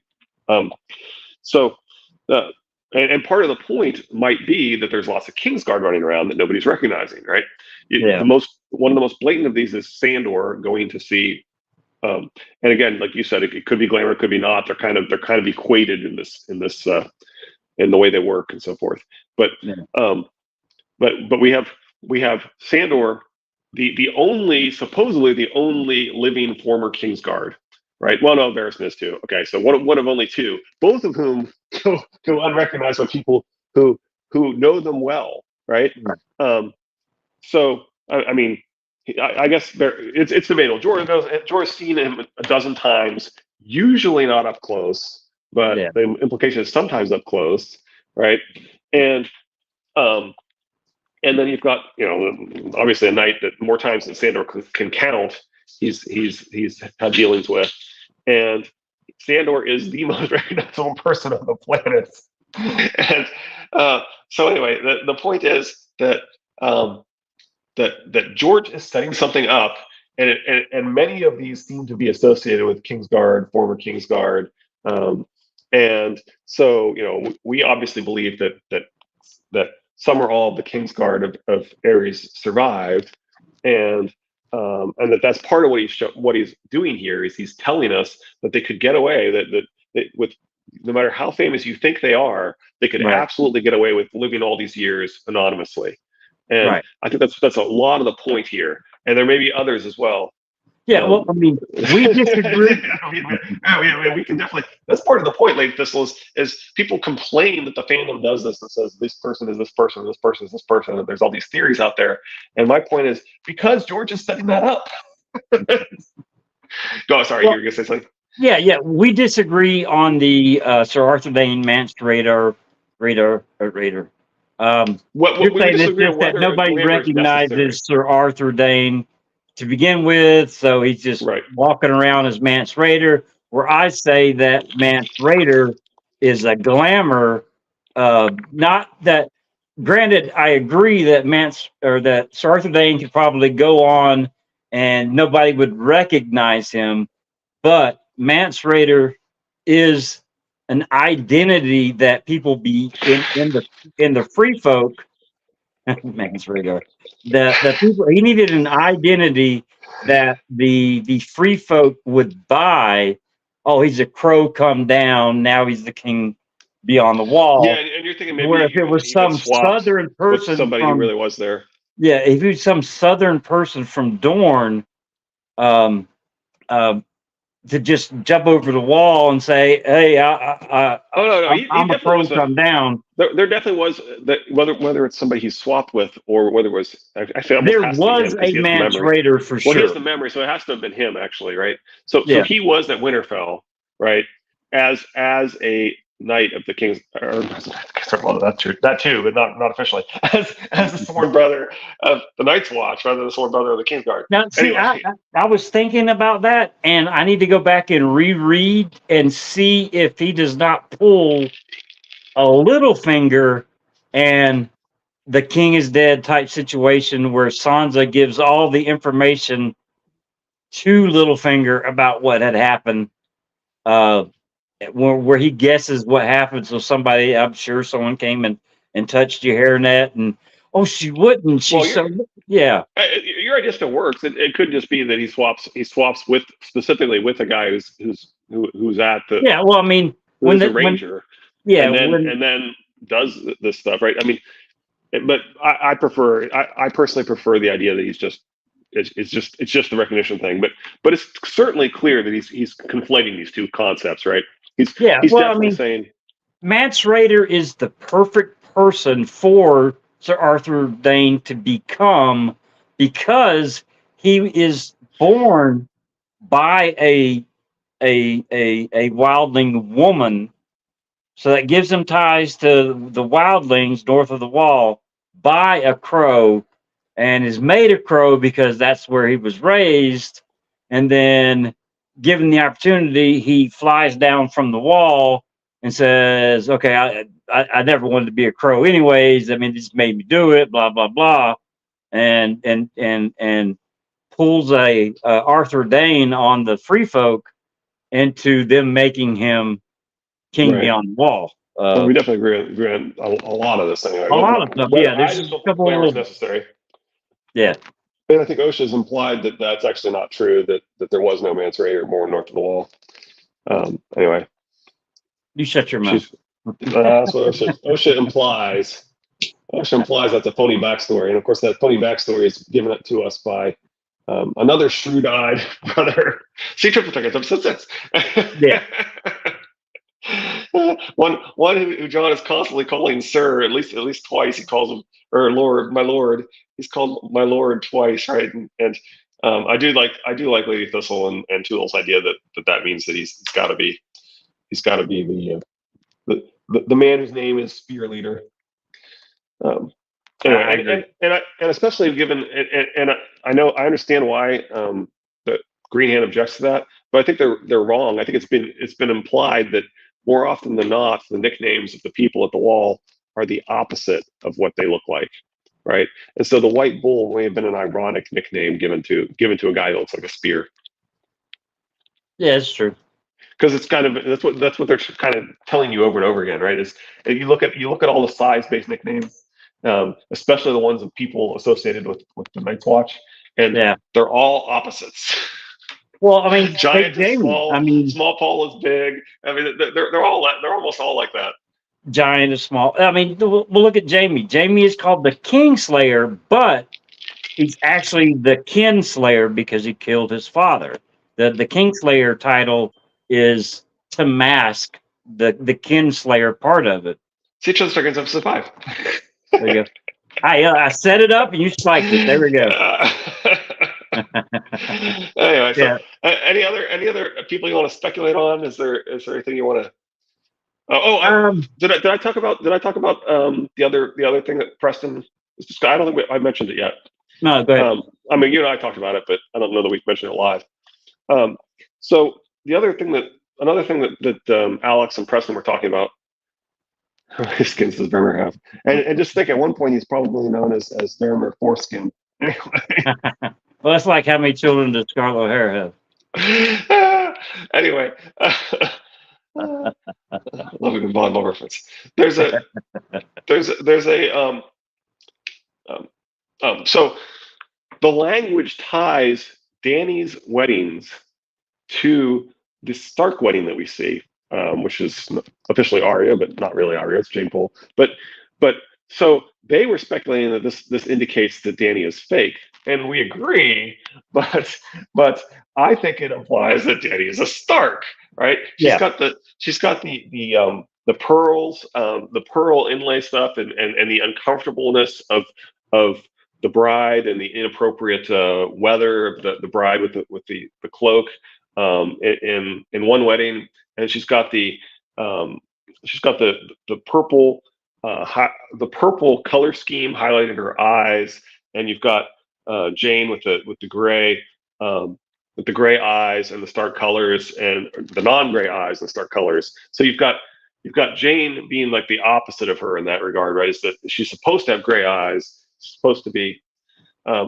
part of the point might be that there's lots of Kingsguard running around that nobody's recognizing, right? One of the most blatant of these is Sandor going to see. And again, like you said, it could be glamour, it could be not. They're kind of equated in this in the way they work and so forth. But we have Sandor, supposedly the only living former Kingsguard, right? Well, no, Varys is too. Okay, so one of only two, both of whom go unrecognized by people who know them well, right? I mean, I guess it's debatable. Jorah's seen him a dozen times, usually not up close, but the implication is sometimes up close, right? And then you've got, obviously a knight that more times than Sandor can count. He's had dealings with, and Sandor is the most recognizable person on the planet. And so anyway, the point is that that George is setting something up, and many of these seem to be associated with Kingsguard, former Kingsguard, and so we obviously believe that some or all of the Kingsguard of Aerys survived, and that's part of what he's doing here is he's telling us that they could get away, that with no matter how famous you think they are, they could Right. absolutely get away with living all these years anonymously. And Right. I think that's a lot of the point here. And there may be others as well. Yeah. Well, Um, I mean, we disagree. we can definitely. That's part of the point, Lady Thistle, is people complain that the fandom does this and says this person is this person, this person is this person, and there's all these theories out there. And my point is because George is setting that up. No, sorry, you Well, were gonna say something. yeah. We disagree on the Sir Arthur Dane Mance Raider. What You're we would saying it's disagree just on that whether nobody glamour is necessary, recognizes Sir Arthur Dane to begin with, so he's just right? walking around as Mance Raider. Where I say that Mance Raider is a glamour, not that. Granted, I agree that Sir Arthur Dane could probably go on and nobody would recognize him, but Mance Raider is an identity that people be in the free folk. Mance Raider, the people, he needed an identity that the free folk would buy. Oh, he's a crow come down, now he's the king beyond the Yeah, wall. and you're thinking Where maybe if it was he even some swapped southern with person somebody who from, really was there. yeah, if it was some southern person from Dorne, um, uh, to just jump over the wall and say, "Hey, Oh no, no, he I'm a definitely crow was a. come down." There definitely was that whether it's somebody he swapped with or whether it was actually almost There has to be him was because a he has the Mance memory. Raider for Well, he has sure. the memory, so it has to have been him actually, right? So Yeah, he was at Winterfell, right? As a knight of the king's, or well, that too, but not officially, as the sworn brother of the Night's Watch, rather than the sworn brother of the Kingsguard. now see, Anyway, I was thinking about that, and I need to go back and reread and see if he does not pull a little finger and the king is dead type situation where Sansa gives all the information to Littlefinger about what had happened. Uh, where he guesses what happened. So somebody, I'm sure someone came and touched your hairnet, and oh, she wouldn't. well, She's so yeah, your idea still works. It could just be that he swaps with specifically with a guy who's at the yeah. Well, I mean, who when is a the when ranger, yeah and then when and then does this stuff, right? I mean, but I prefer I personally prefer the idea that it's just the recognition thing, but it's certainly clear that he's conflating these two concepts, right? He's yeah. he's Well, I definitely mean, saying, Mance Raider is the perfect person for Sir Arthur Dane to become because he is born by a wildling woman. So that gives him ties to the wildlings north of the wall by a crow and is made a crow because that's where he was raised. And then, given the opportunity, he flies down from the wall and says, "Okay, I never wanted to be a crow, anyways. I mean, this made me do it. Blah blah blah," and pulls a Arthur Dane on the free folk into them making him king right. beyond the wall. Well, we definitely agree on a lot of this anyway. A lot of stuff. Whether Yeah, I there's just a don't think couple glamour is of necessary. yeah. And I think OSHA's implied that that's actually not true, that there was no Mance Raider born north of the wall. Anyway, You shut your mouth. she's that's what OSHA implies. OSHA implies that's a phony backstory. And of course, that phony backstory is given up to us by another shrewd-eyed brother. See triple tickets, episode 6. Yeah. one who John is constantly calling sir, at least twice. He calls him, or lord, my lord. He's called my lord twice, right? And I do like Lady Thistle and Tool's idea that means that he's got to be the man whose name is Spear Leader. Um, I anyway, agree. and especially given and I understand why the Green Hand objects to that, but I think they're wrong. I think it's been implied that more often than not, the nicknames of the people at the wall are the opposite of what they look like, right? And so the White Bull may have been an ironic nickname given to a guy that looks like a spear, Yeah, it's true. because it's kind of that's what they're kind of telling you over and over again, right? Is you look at all the size-based nicknames, especially the ones of people associated with the Night's Watch, and Yeah. they're all opposites. Well, I mean, take Giant is Jamie. I small, mean, small Paul is big. I mean, they're almost all like that. giant is small. I mean, we'll look at Jamie. Jamie is called the Kingslayer, but he's actually the Kinslayer because he killed his father. The Kingslayer title is to mask the Kinslayer part of it. See, each other's dragons have survived. There you go. I set it up and you spiked it. There we go. Anyway, so Yeah. any other people you want to speculate on? Is there anything you want to? Um. Did I talk about the other thing that Preston? I don't think I mentioned it yet. No. Go ahead. I mean, you and I talked about it, but I don't know that we've mentioned it live. So another thing that Alex and Preston were talking about. His skins does Vermeer have? And just think, at one point he's probably known as Vermeer Foreskin. Anyway, Well, that's like how many children does Scarlett O'Hara have? anyway, loving Bond reference. There's a so the language ties Dany's weddings to the Stark wedding that we see, which is officially Arya, but not really Arya. It's Jane Pole. But so they were speculating that this indicates that Dany is fake, and we agree. But I think it implies that Dany is a Stark, right? Yeah. She's got the pearls, the pearl inlay stuff, and the uncomfortableness of the bride and the inappropriate weather of the bride with the cloak in one wedding, and she's got the purple the purple color scheme highlighting her eyes, and you've got Jane with the gray eyes and the Stark colors, and the non-gray eyes and the Stark colors. So you've got Jane being like the opposite of her in that regard, right? Is that she's supposed to have gray eyes, supposed to be.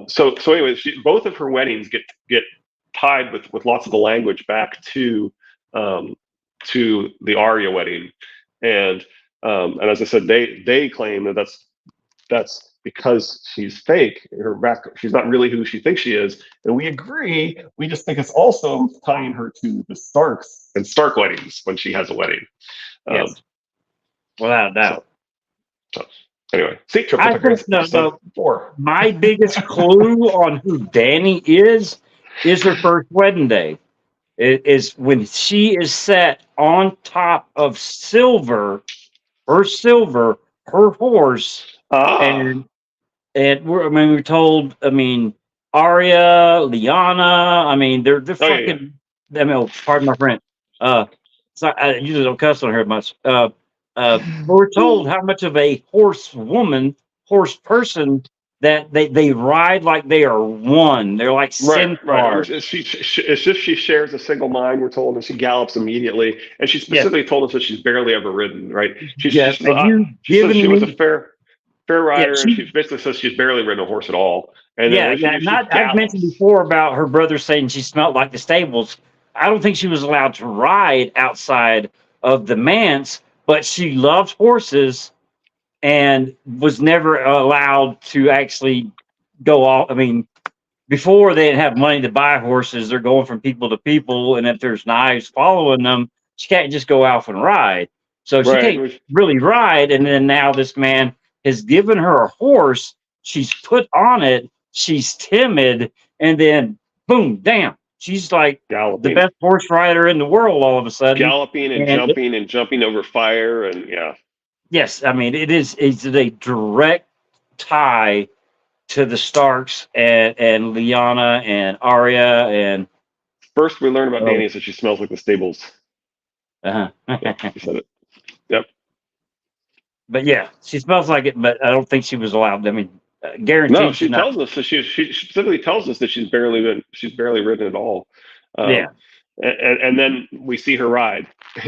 So anyway, both of her weddings get tied with lots of the language back to the Arya wedding, and as I said, they claim that that's because she's fake. She's not really who she thinks she is, and we agree. We just think it's also tying her to the Starks and Stark weddings when she has a wedding. Yes. Without a doubt. So anyway, see, I think my biggest clue on who Dany is her first wedding day. It is when she is set on top of Silver, her horse, and we're told. I mean, Arya, Lyanna. I mean, they're fucking. Yeah. I mean, pardon my French. So I usually don't cuss on her much. We're told how much of a horse person that they ride like they are one. They're like centaurs. Right. It's just she shares a single mind, we're told, and she gallops immediately. And she specifically told us that she's barely ever ridden, right? She says she was a fair rider, and she basically says she's barely ridden a horse at all. And I've mentioned before about her brother saying she smelled like the stables. I don't think she was allowed to ride outside of the manse, but she loved horses and was never allowed to actually go off. I mean, before they didn't have money to buy horses, they're going from people to people, and if there's knives following them, she can't just go off and ride. So she can't really ride. And then now this man has given her a horse. She's put on it. She's timid, and then boom, damn. She's like galloping. The best horse rider in the world all of a sudden. Galloping and jumping over fire, and yeah. Yes, I mean it's a direct tie to the Starks and Lyanna and Arya. And first we learn about Dany is that she smells like the stables. Yeah, she said it. Yep. But yeah, she smells like it. But I don't think she was allowed. I mean, guaranteed. No, she tells us. So she specifically tells us that she's barely ridden at all. Yeah. And then we see her ride.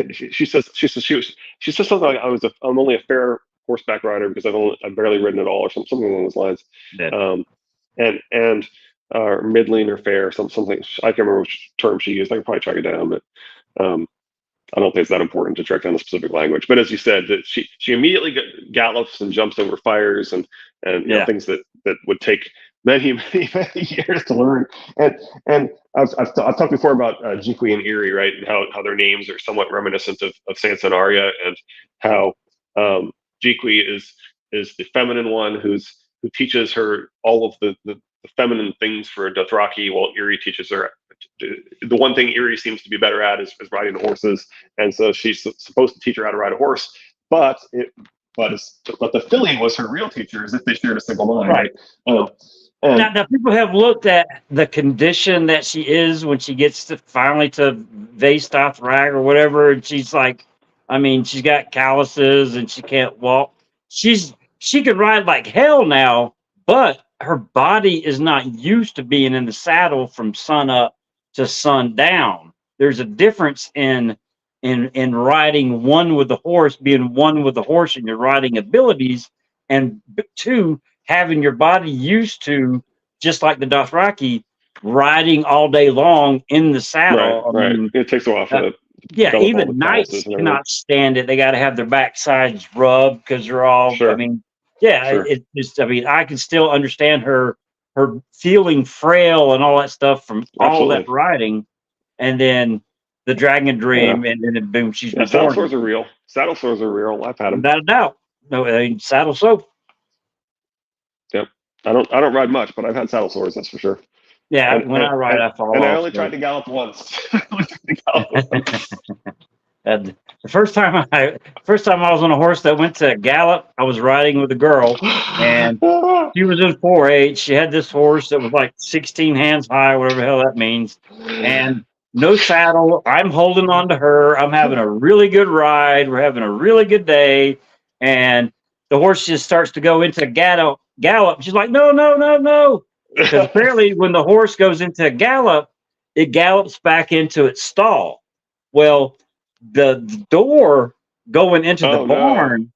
She says something like, I'm only a fair horseback rider because I've barely ridden at all, or something along those lines. Yeah. And middling or fair, something. I can't remember which term she used. I can probably track it down, but I don't think it's that important to track down the specific language. But as you said, that she immediately gallops and jumps over fires and things that would take many years to learn. And I've talked before about Jikwi and Eri, right? And how their names are somewhat reminiscent of Sansa and Arya, and how Jikwi is the feminine one who teaches her all of the feminine things for a Dothraki, while Eri teaches her the one thing Eri seems to be better at is riding horses, and so she's supposed to teach her how to ride a horse. But but the filly was her real teacher, as if they shared a single mind. Right. Now, people have looked at the condition that she is when she gets to finally to Vastoth Rag or whatever, and she's like, I mean, she's got calluses and she can't walk. She can ride like hell now, but her body is not used to being in the saddle from sun up to sun down. There's a difference in riding one with the horse, being one with the horse in your riding abilities, and two, having your body used to, just like the Dothraki, riding all day long in the saddle. Right. I mean, it takes a while for yeah, even knights cannot stand it. They got to have their backsides rubbed because they're all. Sure. I mean, yeah, sure. It's just. I mean, I can still understand her feeling frail and all that stuff from all that riding, and then the dragon dream, and then boom, she's been saddle sores are real. Saddle sores are real. I've had them. Without a doubt. No, I mean, saddle soap. Yep. I don't ride much, but I've had saddle sores, that's for sure. Yeah, when I ride, I fall off. And I only tried to gallop once. The first time I was on a horse that went to gallop, I was riding with a girl, and she was in 4-H. She had this horse that was like 16 hands high, whatever the hell that means, and no saddle. I'm holding on to her. I'm having a really good ride. We're having a really good day, and the horse just starts to go into gallop. She's like, no. Because apparently when the horse goes into gallop, it gallops back into its stall. Well, the door going into the barn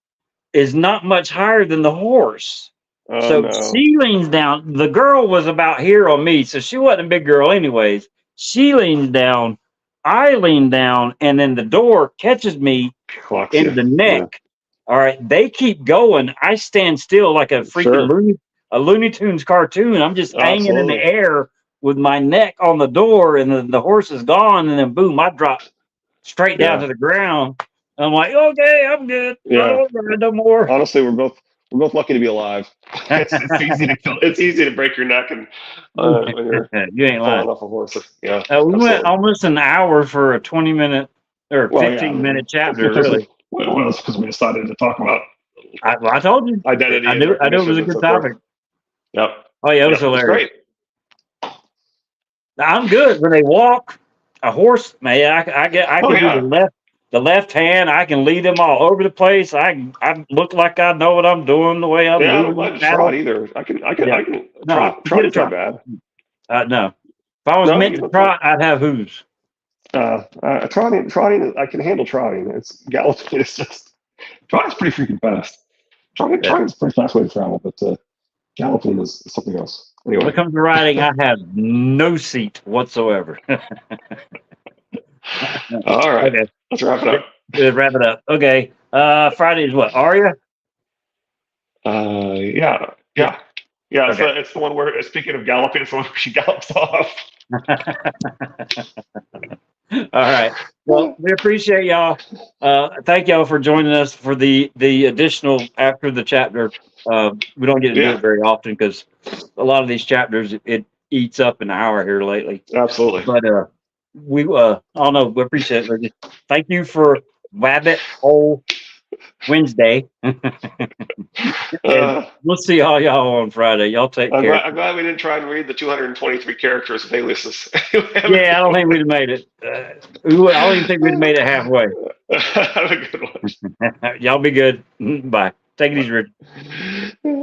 is not much higher than the horse. She leans down. The girl was about here on me, so she wasn't a big girl anyways. She leans down. I lean down, and then the door catches me in the neck. All right, they keep going. I stand still like a freaking Looney Tunes cartoon. I'm just hanging in the air with my neck on the door, and then the horse is gone, and then boom, I drop straight down to the ground. I'm like, okay, I'm good. Yeah. No more. Honestly, we're both lucky to be alive. It's easy to kill. It's easy to break your neck and when you're you ain't lying. Off a horse. Yeah. We went almost an hour for a 20-minute or 15-minute chapter. Really. Well, it's because we decided to talk about. I told you. Identity. I knew it was a good topic. Yep. Oh yeah, it was hilarious. Great. I'm good when they walk. A horse, man, I can do the left hand. I can lead them all over the place. I look like I know what I'm doing the way I'm moving. I don't like trot either. I can trot is not bad. No. If I was meant to trot, I'd have hooves. Trotting, I can handle trotting. It's galloping. It's just trotting's pretty freaking fast. Trotting's a pretty fast way to travel, but galloping is something else. Anyway. When it comes to riding, I have no seat whatsoever. All right. Okay. Let's wrap it up. Wrap it up. Okay. Friday is what? Arya? Yeah. Okay. It's the one where, speaking of galloping, it's the one where she gallops off. All right. Well, we appreciate y'all. Thank y'all for joining us for the additional after the chapter. We don't get to do it very often because a lot of these chapters it eats up an hour here lately. Absolutely. But we I don't know. We appreciate it. Thank you for Wabbit Hole Wednesday. We'll see all y'all on Friday. Y'all take care. I'm glad we didn't try and read the 223 characters of aliases. Yeah, I don't think we'd have made it. I don't even think we'd have made it halfway. Have a good one. Y'all be good. Bye. Take it easy, Richard.